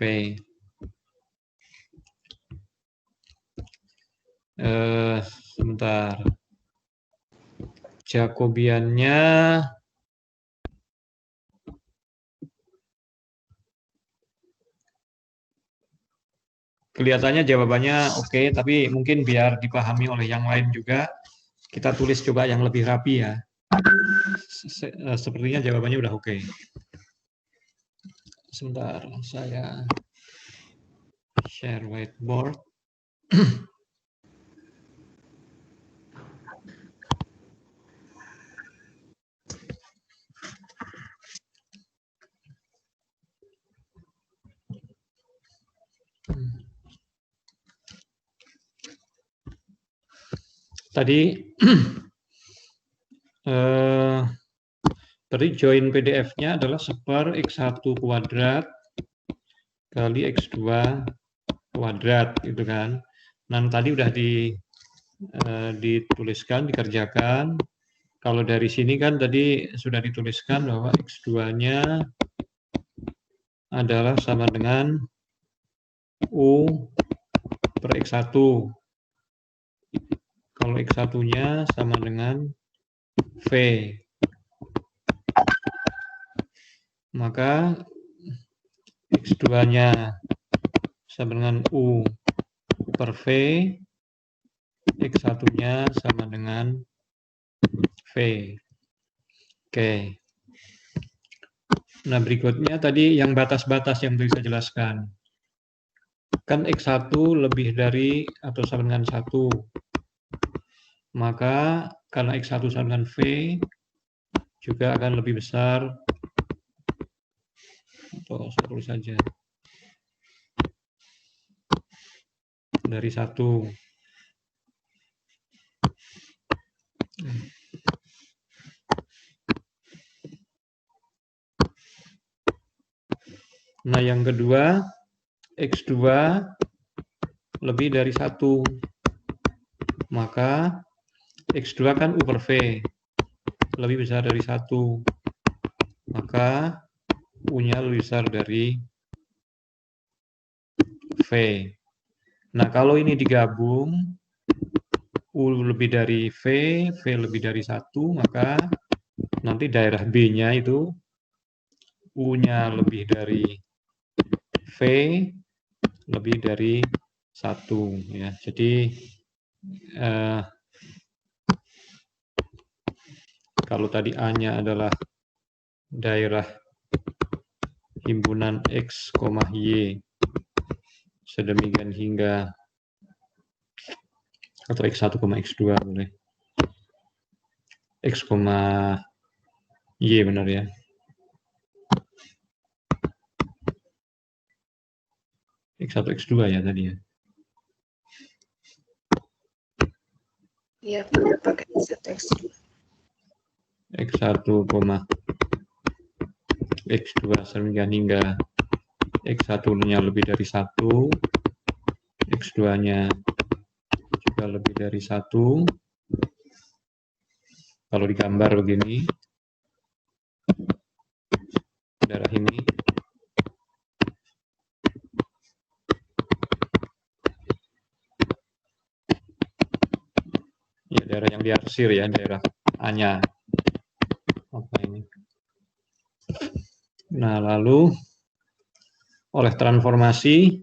Sebentar. Jacobiannya kelihatannya jawabannya oke, tapi mungkin biar dipahami oleh yang lain juga, kita tulis coba yang lebih rapi ya. Sepertinya jawabannya udah oke. Sebentar, saya share whiteboard. Tadi tadi join PDF-nya adalah 1 X1 kuadrat kali X2 kuadrat gitu kan. Nah, tadi udah dituliskan, dikerjakan. Kalau dari sini kan tadi sudah dituliskan bahwa X2-nya adalah sama dengan U per X1. Kalau X1-nya sama dengan V. Maka X2-nya sama dengan U per V, X1-nya sama dengan V. Oke. Nah, berikutnya tadi yang batas-batas yang tadi saya jelaskan. Kan X1 lebih dari atau sama dengan 1. Maka karena X1 sama dengan V, juga akan lebih besar, atau saya tulis saja, dari 1. Nah, yang kedua, X2 lebih dari 1. Maka X2 kan U per V, lebih besar dari 1. Maka U-nya lebih besar dari V. Nah, kalau ini digabung, U lebih dari V, V lebih dari 1, maka nanti daerah B-nya itu U-nya lebih dari V, lebih dari 1. Ya. Jadi, kalau tadi A-nya adalah daerah himpunan X, Y, sedemikian hingga, atau X1, X2 boleh. X, Y benar ya. X1, X2 ya tadi ya. Iya, pakai X1, X1, X2 sedemikian hingga X1-nya lebih dari 1, X2-nya juga lebih dari 1. Kalau digambar begini, daerah ini, ya daerah yang diarsir ya, daerah A-nya. Apa ini? Nah, lalu oleh transformasi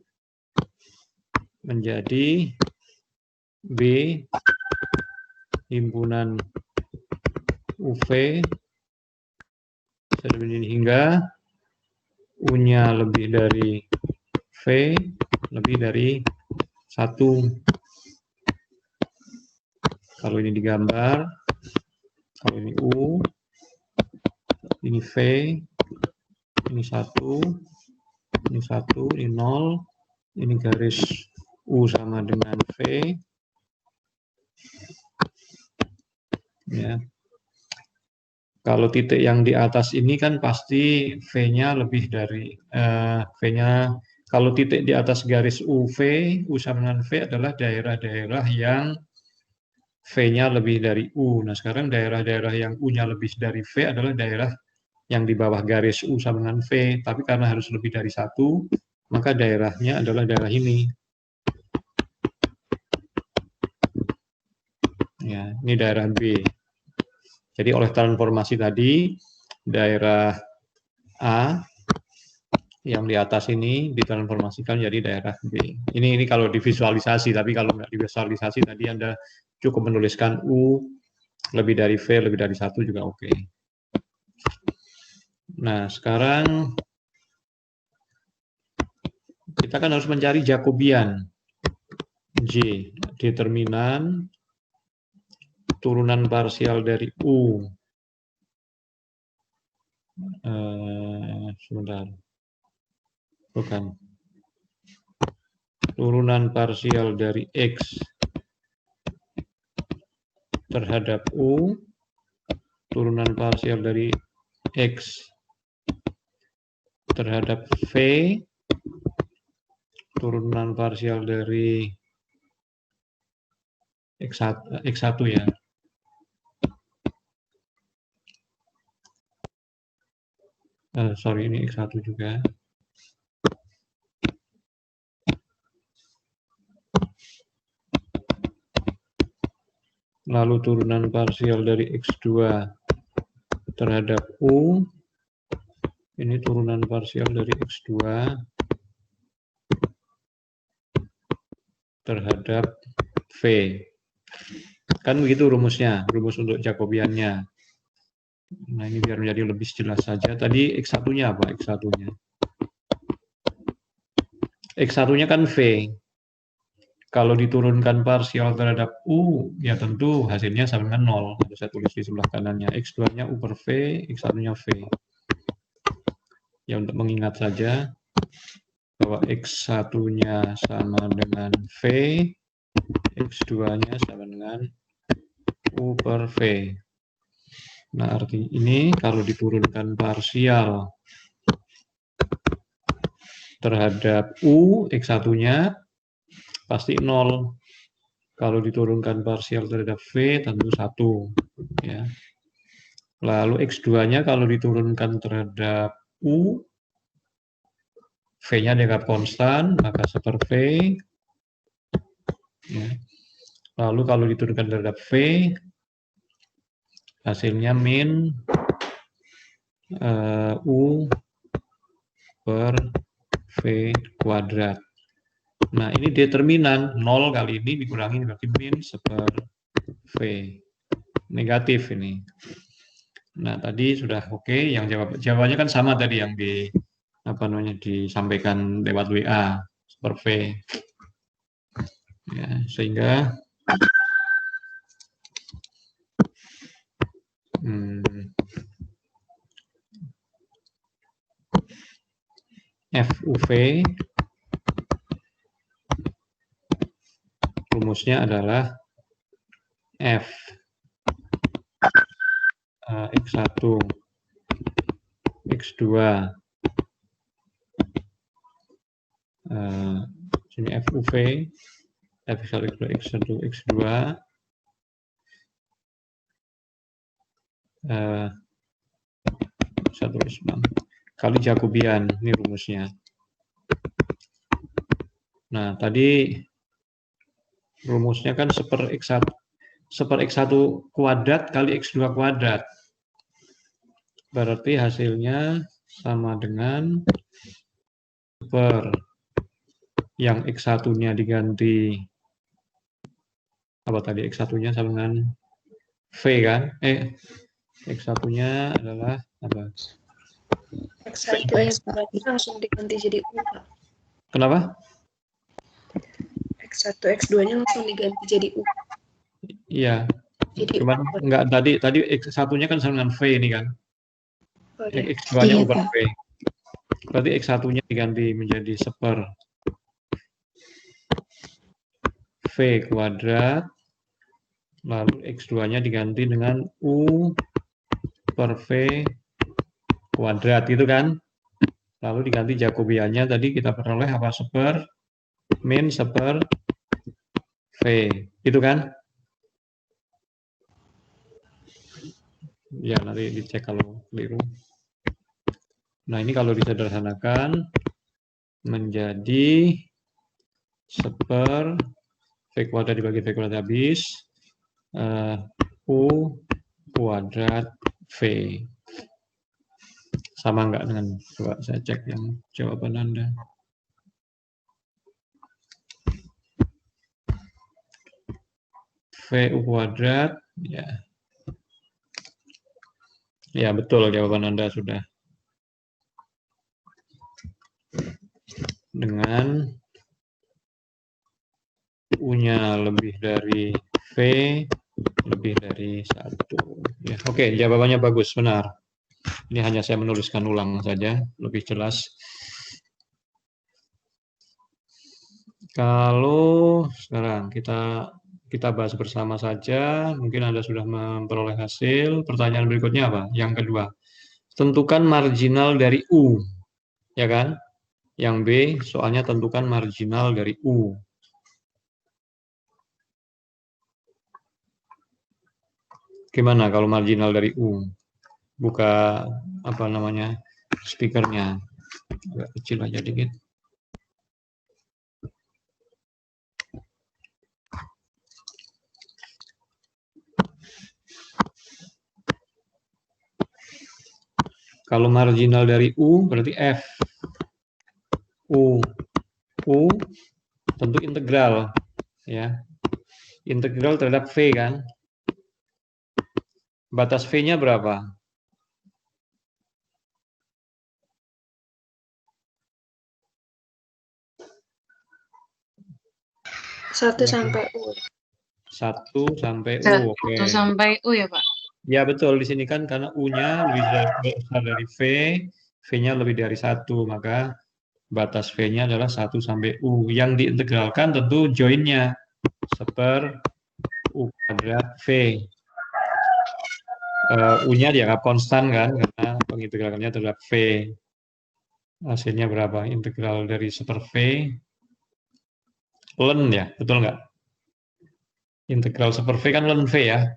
menjadi B himpunan UV sedemikian hingga U-nya lebih dari V, lebih dari 1. Kalau ini digambar, kalau ini U, ini V, ini 1, ini 1, ini 0, ini garis U sama dengan V. Ya. Kalau titik yang di atas ini kan pasti V-nya lebih dari V-nya. Kalau titik di atas garis UV, U sama dengan V adalah daerah-daerah yang V-nya lebih dari U. Nah, sekarang daerah-daerah yang U-nya lebih dari V adalah daerah yang di bawah garis U sama dengan V. Tapi karena harus lebih dari 1, maka daerahnya adalah daerah ini. Ya, ini daerah B. Jadi oleh transformasi tadi, daerah A yang di atas ini ditransformasikan jadi daerah B. Ini kalau divisualisasi, tapi kalau nggak divisualisasi tadi Anda cukup menuliskan U lebih dari V, lebih dari 1 juga oke. Nah, sekarang kita kan harus mencari Jacobian. J, determinan turunan parsial dari U. Sebentar. Bukan. Turunan parsial dari X terhadap U, turunan parsial dari X terhadap V, turunan parsial dari X1 ya. Sorry, ini X1 juga. Lalu turunan parsial dari X2 terhadap U. Ini turunan parsial dari X2 terhadap V. Kan begitu rumusnya, rumus untuk Jacobiannya. Nah, ini biar menjadi lebih jelas saja. Tadi X1-nya apa? X1-nya kan V. Kalau diturunkan parsial terhadap U, ya tentu hasilnya sama dengan 0. Harus saya tulis di sebelah kanannya. X2-nya U per V, X1-nya V. Ya, untuk mengingat saja bahwa X1-nya sama dengan V, X2-nya sama dengan U per V. Nah, arti ini kalau diturunkan parsial terhadap U, X1-nya pasti 0. Kalau diturunkan parsial terhadap V, tentu 1. Ya. Lalu X2-nya kalau diturunkan terhadap U, V-nya dianggap konstan, maka 1 V. Ya. Lalu kalau diturunkan terhadap V, hasilnya min U per V kuadrat. Nah, ini determinan 0 kali ini dikurangi berarti min 1 V. Negatif ini. Nah, tadi sudah oke. Yang jawabannya kan sama tadi yang disampaikan lewat WA 1 V. Ya, sehingga FUV rumusnya adalah F X1 X2 sini FUV F1 X2 X1 X2 1 X6 kali Jacobian, ini rumusnya. Nah, tadi rumusnya kan 1 per X1 kuadrat kali X2 kuadrat. Berarti hasilnya sama dengan per yang X1-nya diganti apa tadi, X1-nya sama dengan V kan? X1-nya adalah apa? X1 langsung diganti jadi U, Pak. Kenapa? X1 X2-nya langsung diganti jadi U. Iya. Jadi Cuman enggak, tadi X1-nya kan sama dengan V ini kan. X2-nya iya, U per Pak. V. Berarti X1-nya diganti menjadi 1 V kuadrat. Lalu X2-nya diganti dengan U per V kuadrat gitu kan. Lalu diganti Jacobiannya tadi kita peroleh apa? 1 min 1 V. Itu kan? Ya, nanti dicek kalau keliru. Nah, ini kalau disederhanakan menjadi 1 V kuadrat dibagi V kuadrat habis U kuadrat V. Sama enggak dengan, coba saya cek yang jawaban Anda. V U kuadrat, ya. Ya, betul jawaban Anda sudah. Dengan U-nya lebih dari V, lebih dari 1. Ya, oke, jawabannya bagus, benar. Ini hanya saya menuliskan ulang saja, lebih jelas. Kalau sekarang kita bahas bersama saja, mungkin Anda sudah memperoleh hasil. Pertanyaan berikutnya apa? Yang kedua, tentukan marginal dari U, ya kan? Yang B, soalnya tentukan marginal dari U. Gimana kalau marginal dari U? Buka apa namanya speakernya, agak kecil aja dikit. Kalau marginal dari U berarti F. U tentu integral, ya. Integral terhadap V kan. Batas V-nya berapa? 1 Yang sampai U. 1 sampai U, oke. 1 sampai U ya, Pak? Ya betul, di sini kan karena U-nya lebih besar dari V, V-nya lebih dari 1, maka batas V-nya adalah 1 sampai U. Yang diintegralkan tentu join-nya, seper U kuadrat V. U-nya dianggap konstan kan, karena pengintegralannya terhadap V. Hasilnya berapa? Integral dari seper V, ln ya, betul nggak? Integral seper V kan ln V ya.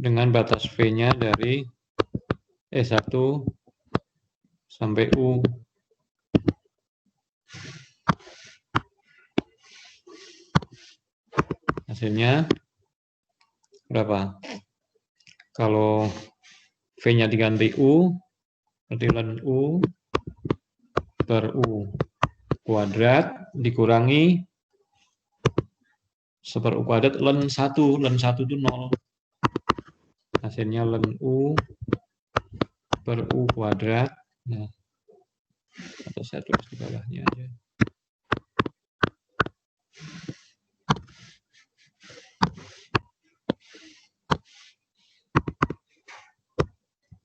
Dengan batas V-nya dari E1 sampai U. Hasilnya berapa? Kalau V-nya diganti U, berarti ln U per U kuadrat dikurangi seper U kuadrat ln 1. Ln 1 itu 0. Hasilnya ln U per U kuadrat. Nah, atau saya tulis di bawahnya aja.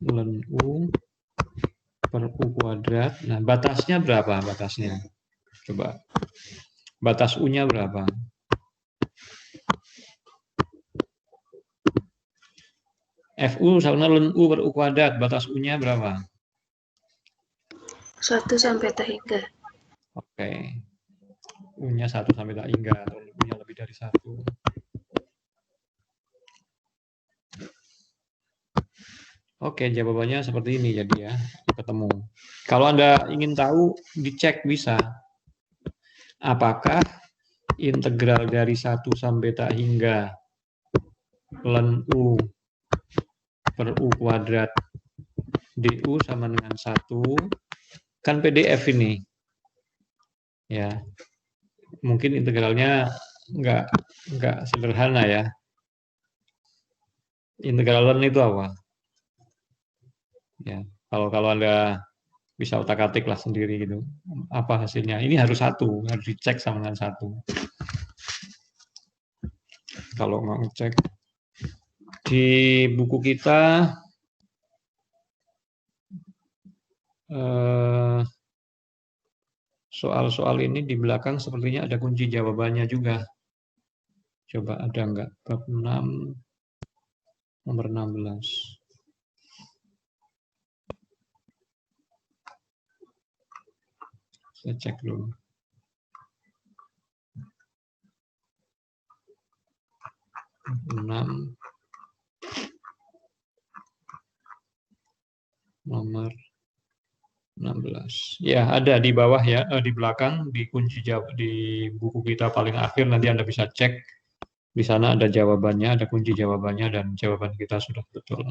Ln U per U kuadrat. Nah, batasnya berapa batasnya? Coba. Batas U-nya berapa? FU sama ln U per U kuadrat. Batas U-nya berapa? 1 sampai tak hingga. Oke. U-nya 1 sampai tak hingga. Atau U-nya lebih dari 1. Oke, jawabannya seperti ini jadi ya, ketemu. Kalau Anda ingin tahu, dicek bisa. Apakah integral dari 1 sampai tak hingga ln U per U kuadrat DU sama dengan 1, kan PDF ini. Ya, mungkin integralnya nggak sederhana ya. Integral ln itu apa? Ya, kalau Anda bisa otak-atik lah sendiri gitu. Apa hasilnya? Ini harus 1, harus dicek sama dengan 1. Kalau mau ngecek di buku kita soal-soal ini di belakang sepertinya ada kunci jawabannya juga. Coba ada enggak? Bab 6 nomor 16. Saya cek dulu. Nomor 16. Ya, ada di bawah ya, di belakang di kunci jawab di buku kita paling akhir nanti Anda bisa cek. Di sana ada jawabannya, ada kunci jawabannya dan jawaban kita sudah betul.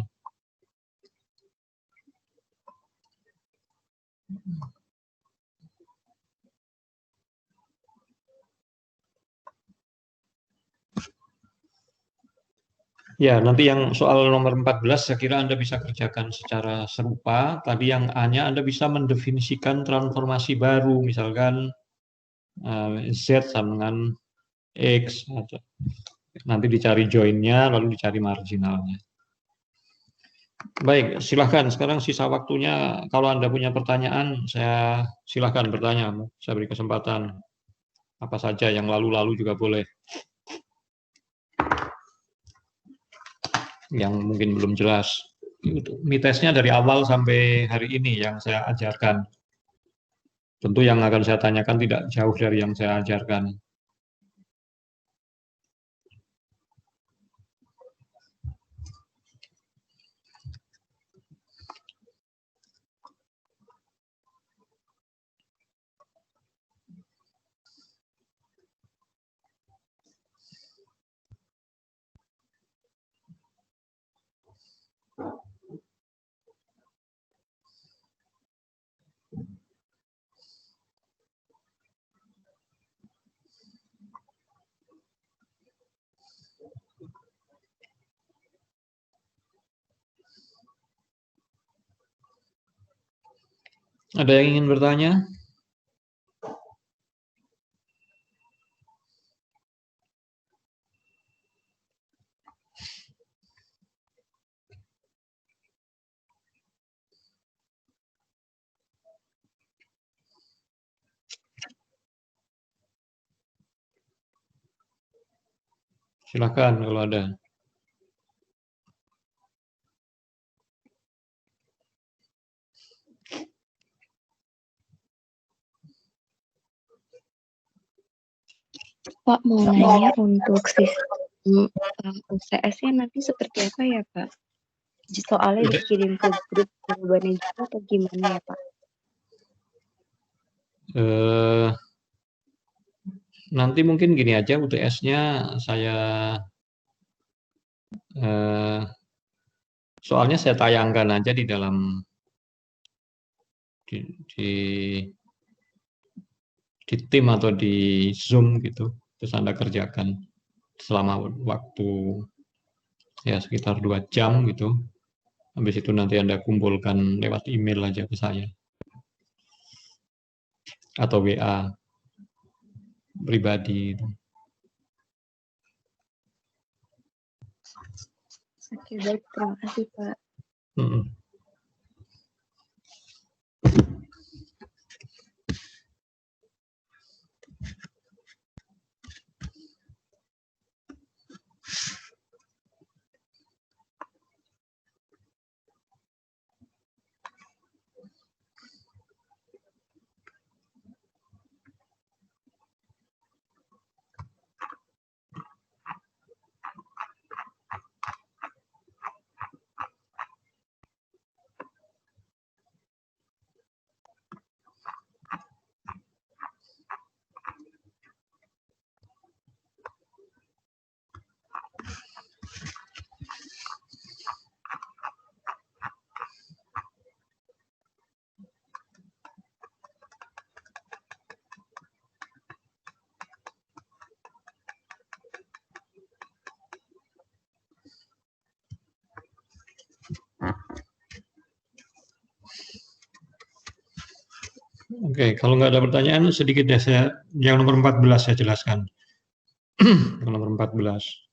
Ya, nanti yang soal nomor 14 saya kira Anda bisa kerjakan secara serupa. Tadi yang A-nya Anda bisa mendefinisikan transformasi baru, misalkan Z sama dengan X. Nanti dicari join-nya, lalu dicari marginalnya. Baik, silahkan. Sekarang sisa waktunya, kalau Anda punya pertanyaan, saya silahkan bertanya. Saya beri kesempatan. Apa saja yang lalu-lalu juga boleh. Yang mungkin belum jelas. Mitesnya dari awal sampai hari ini yang saya ajarkan. Tentu yang akan saya tanyakan tidak jauh dari yang saya ajarkan. Ada yang ingin bertanya? Silakan kalau ada. Pak, mau nanya untuk sistem UTS-nya nanti seperti apa ya, Pak? Soalnya dikirim ke grup jawabannya juga atau gimana ya, Pak? Nanti mungkin gini aja, UTS-nya saya soalnya saya tayangkan aja di dalam di tim atau di Zoom gitu, terus Anda kerjakan selama waktu ya sekitar 2 jam gitu. Habis itu nanti Anda kumpulkan lewat email aja ke saya atau WA pribadi gitu. Oke, baik. Terima kasih, Pak. Oke, kalau nggak ada pertanyaan, sedikit ya saya, yang nomor 14 saya jelaskan. Yang nomor 14.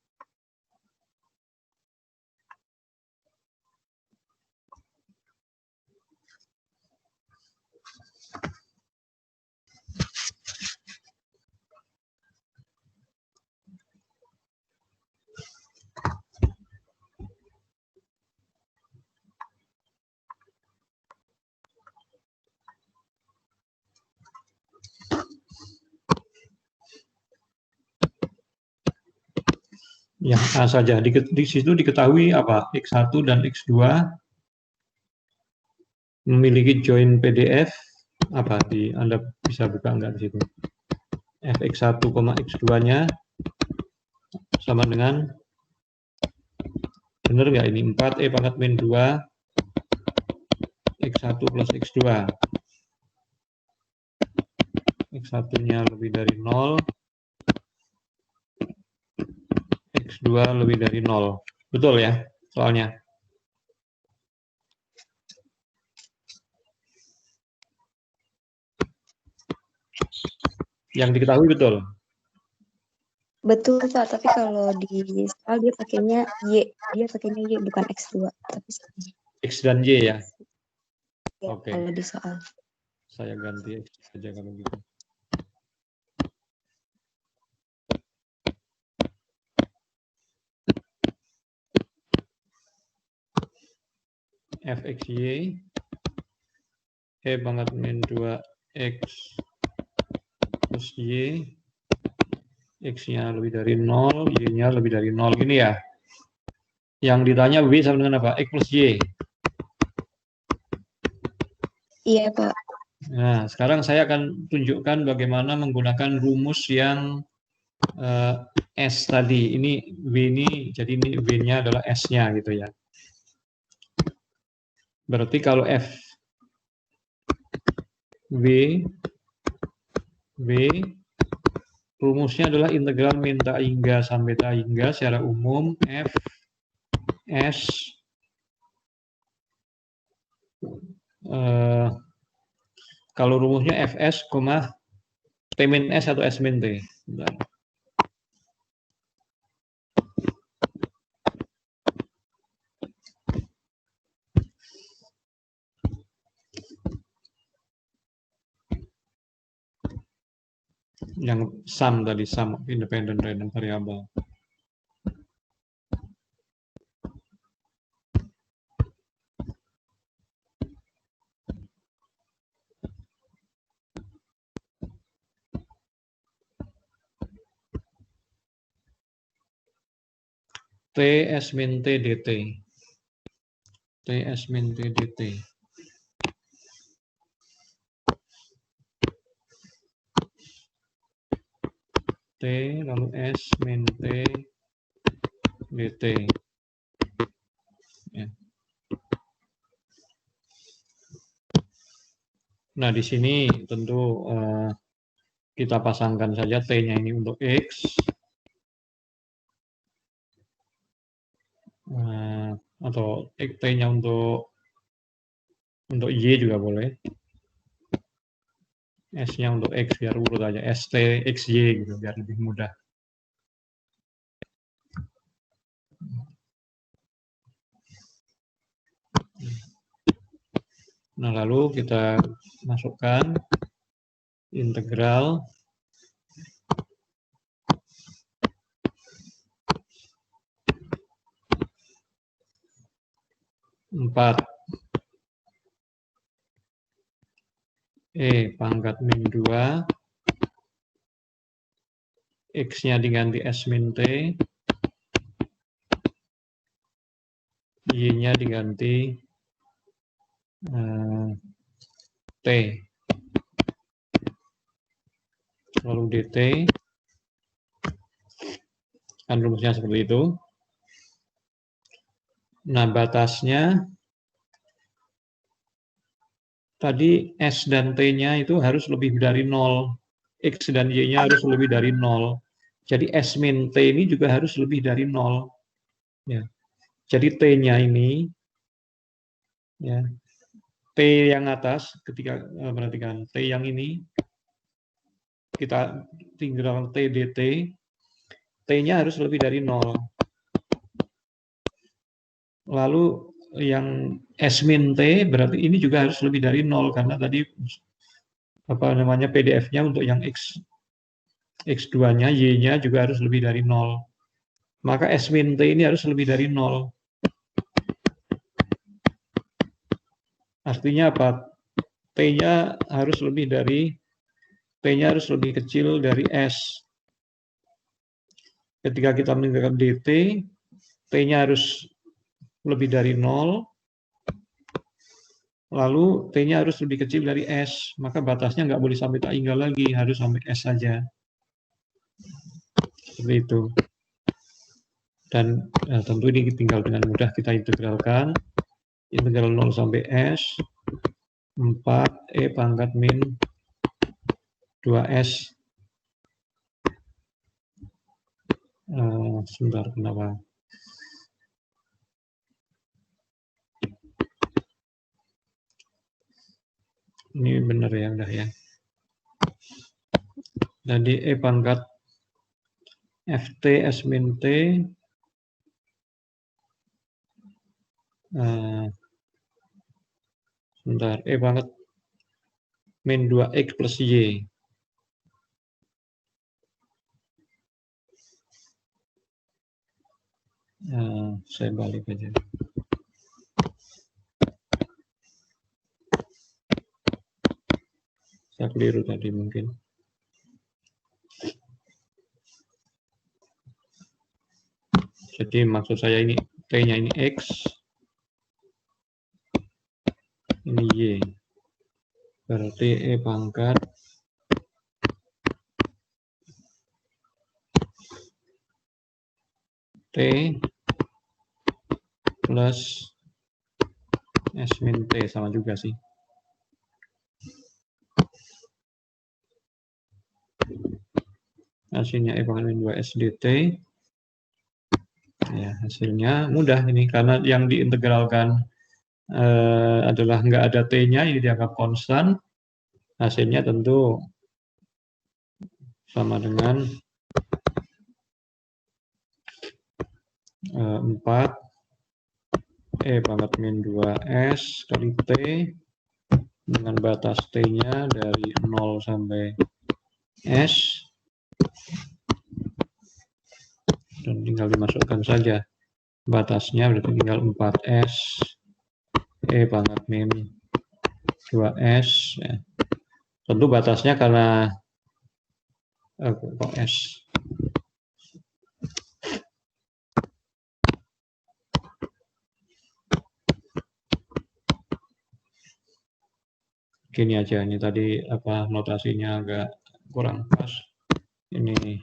Yang A saja, di situ diketahui apa, X1 dan X2 memiliki join PDF, apa, Anda bisa buka enggak di situ? Fx1, X2-nya sama dengan, benar nggak ini, 4E pangkat min 2, X1 plus X2. X1-nya lebih dari 0, X2 lebih dari 0. Betul ya soalnya? Yang diketahui betul? Betul, Pak. Tapi kalau di soal dia pakainya Y. Dia pakainya Y, bukan X2. Tapi X dan Y ya? ya, Oke. kalau di soal. Saya ganti X saja kalau gitu. Fxy E pangkat min 2X plus Y, X-nya lebih dari 0, Y-nya lebih dari 0. Ini ya. Yang ditanya W sama dengan apa? X plus Y. Iya, Pak. Nah, sekarang saya akan tunjukkan bagaimana menggunakan rumus yang S tadi. Ini W ini, jadi ini W-nya adalah S-nya gitu ya. Berarti kalau F W rumusnya adalah integral min ta hingga sampai ta hingga secara umum F S Kalau rumusnya Fs, T min S atau S min T. Bentar. Yang sum tadi, sum independent random variable. T S min T dt. T S min T dt. T lalu S min T dt. Ya. Nah, di sini tentu kita pasangkan saja T-nya ini untuk X. Atau T-nya untuk Y juga boleh. S-nya untuk X, biar urut aja. ST, XY gitu, biar lebih mudah. Nah, lalu kita masukkan integral empat E pangkat min 2, X-nya diganti S min T, Y-nya diganti T. Lalu dt, kan rumusnya seperti itu. Nah, batasnya tadi S dan T-nya itu harus lebih dari 0. X dan Y-nya harus lebih dari 0. Jadi S min T ini juga harus lebih dari 0. Ya. Jadi T-nya ini, ya, T yang atas, ketika perhatikan, T yang ini, kita tinggal T dt, T-nya harus lebih dari 0. Lalu yang S min T berarti ini juga harus lebih dari 0 karena tadi PDF-nya untuk yang X2-nya, Y-nya juga harus lebih dari 0. Maka S min T ini harus lebih dari 0. Artinya apa? T-nya harus lebih kecil dari S. Ketika kita meninggalkan dt, T-nya harus lebih dari 0, lalu T-nya harus lebih kecil dari S, maka batasnya nggak boleh sampai tak hingga lagi, harus sampai S saja. Seperti itu. Dan tentu ini tinggal dengan mudah kita integralkan. Integral 0 sampai S, 4E pangkat min 2S. Sebentar, kenapa? Ini benar ya, udah ya. Jadi E pangkat FT S min T sebentar, E pangkat min 2X plus Y. Saya balik aja. Saya keliru tadi mungkin. Jadi maksud saya ini T-nya ini X, ini Y. Berarti E pangkat T plus S min T, sama juga sih. Hasilnya E pangkat min 2S dt. Ya, hasilnya mudah ini, karena yang diintegralkan adalah nggak ada T-nya, ini dianggap konstan. Hasilnya tentu sama dengan 4 E pangkat min 2S kali T dengan batas T-nya dari 0 sampai S. Dan tinggal dimasukkan saja batasnya, berarti tinggal 4S E pangkat min 2S. Ya. Tentu batasnya karena kok S. Gini aja, ini tadi apa notasinya agak kurang pas. Ini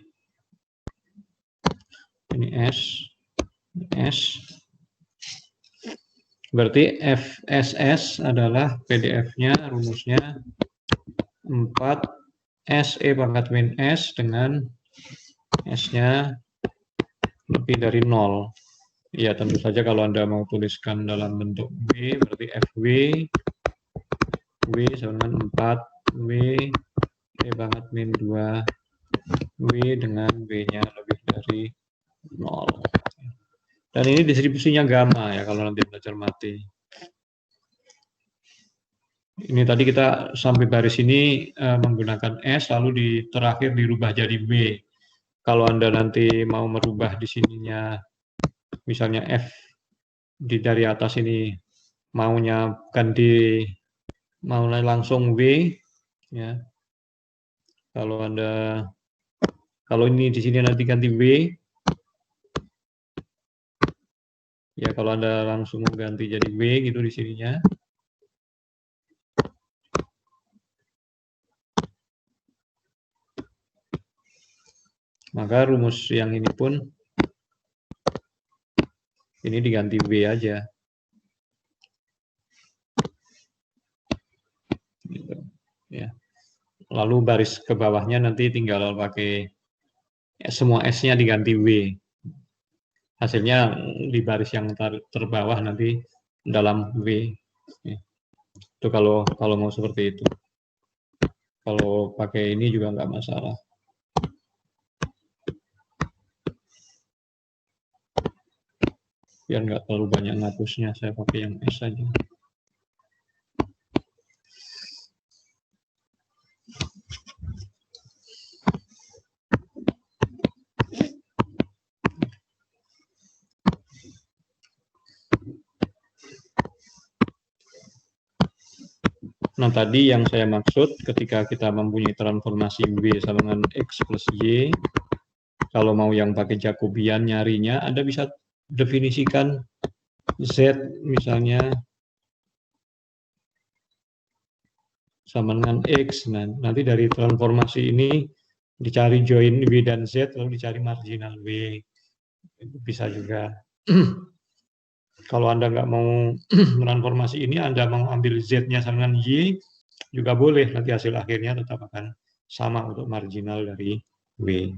S. Berarti FSS adalah PDF-nya, rumusnya 4 S E pangkat min S dengan S-nya lebih dari 0. Ya, tentu saja kalau Anda mau tuliskan dalam bentuk W, berarti FW, W sama dengan 4 W E pangkat min 2 W dengan W-nya lebih dari 0. Dan ini distribusinya gamma ya kalau nanti Anda cermati. Ini tadi kita sampai baris ini menggunakan S, lalu di terakhir dirubah jadi W. Kalau Anda nanti mau merubah di sininya, misalnya F dari atas ini maunya ganti, mau langsung W, ya. Kalau ini di sini nanti ganti W, ya kalau Anda langsung ganti jadi W gitu di sininya. Maka rumus yang ini pun ini diganti W aja. Gitu. Ya. Lalu baris ke bawahnya nanti tinggal pakai semua S-nya diganti W. Hasilnya di baris yang terbawah nanti dalam W. Ya. Itu kalau mau seperti itu. Kalau pakai ini juga nggak masalah. Biar nggak terlalu banyak ngapusnya, saya pakai yang S saja. Nah, tadi yang saya maksud ketika kita mempunyai transformasi W sama dengan X plus Y, kalau mau yang pakai Jacobian nyarinya, Anda bisa definisikan Z misalnya sama dengan X. Nah, nanti dari transformasi ini dicari join W dan Z, lalu dicari marginal W. Itu bisa juga. Kalau Anda nggak mau transformasi ini, Anda mau ambil Z-nya sama dengan Y, juga boleh. Nanti hasil akhirnya tetap akan sama untuk marginal dari W.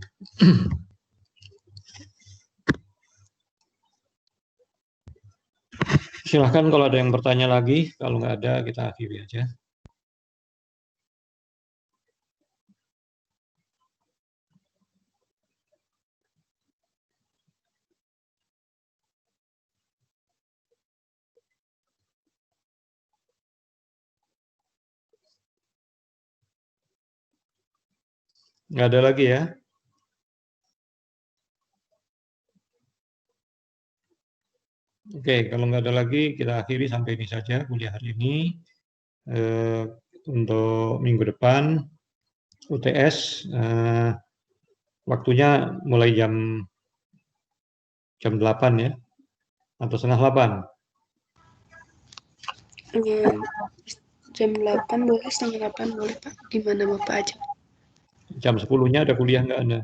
Silahkan kalau ada yang bertanya lagi. Kalau nggak ada, kita akhiri aja. Nggak ada lagi ya? Oke, kalau nggak ada lagi, kita akhiri sampai ini saja kuliah hari ini. Untuk minggu depan, UTS, waktunya mulai jam 8 ya, atau setengah 8. Jam 8 boleh, setengah 8 boleh Pak. Gimana Bapak aja? Jam 10-nya ada kuliah nggak Anda?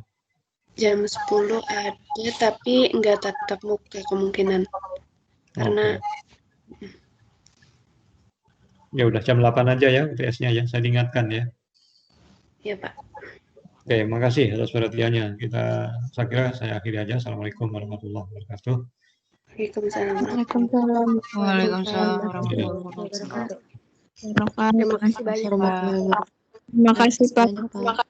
Jam 10 ada, tapi nggak tatap muka kemungkinan. Karena ya udah jam 8 aja ya UTS-nya ya, saya ingatkan ya. ya Pak. Oke, makasih atas perhatiannya. Saya kira saya akhiri aja. Assalamualaikum warahmatullahi wabarakatuh. Waalaikumsalam. Waalaikumsalam warahmatullahi wabarakatuh. Terima kasih banyak, Pak. Terima kasih Pak. Banyak, Pak.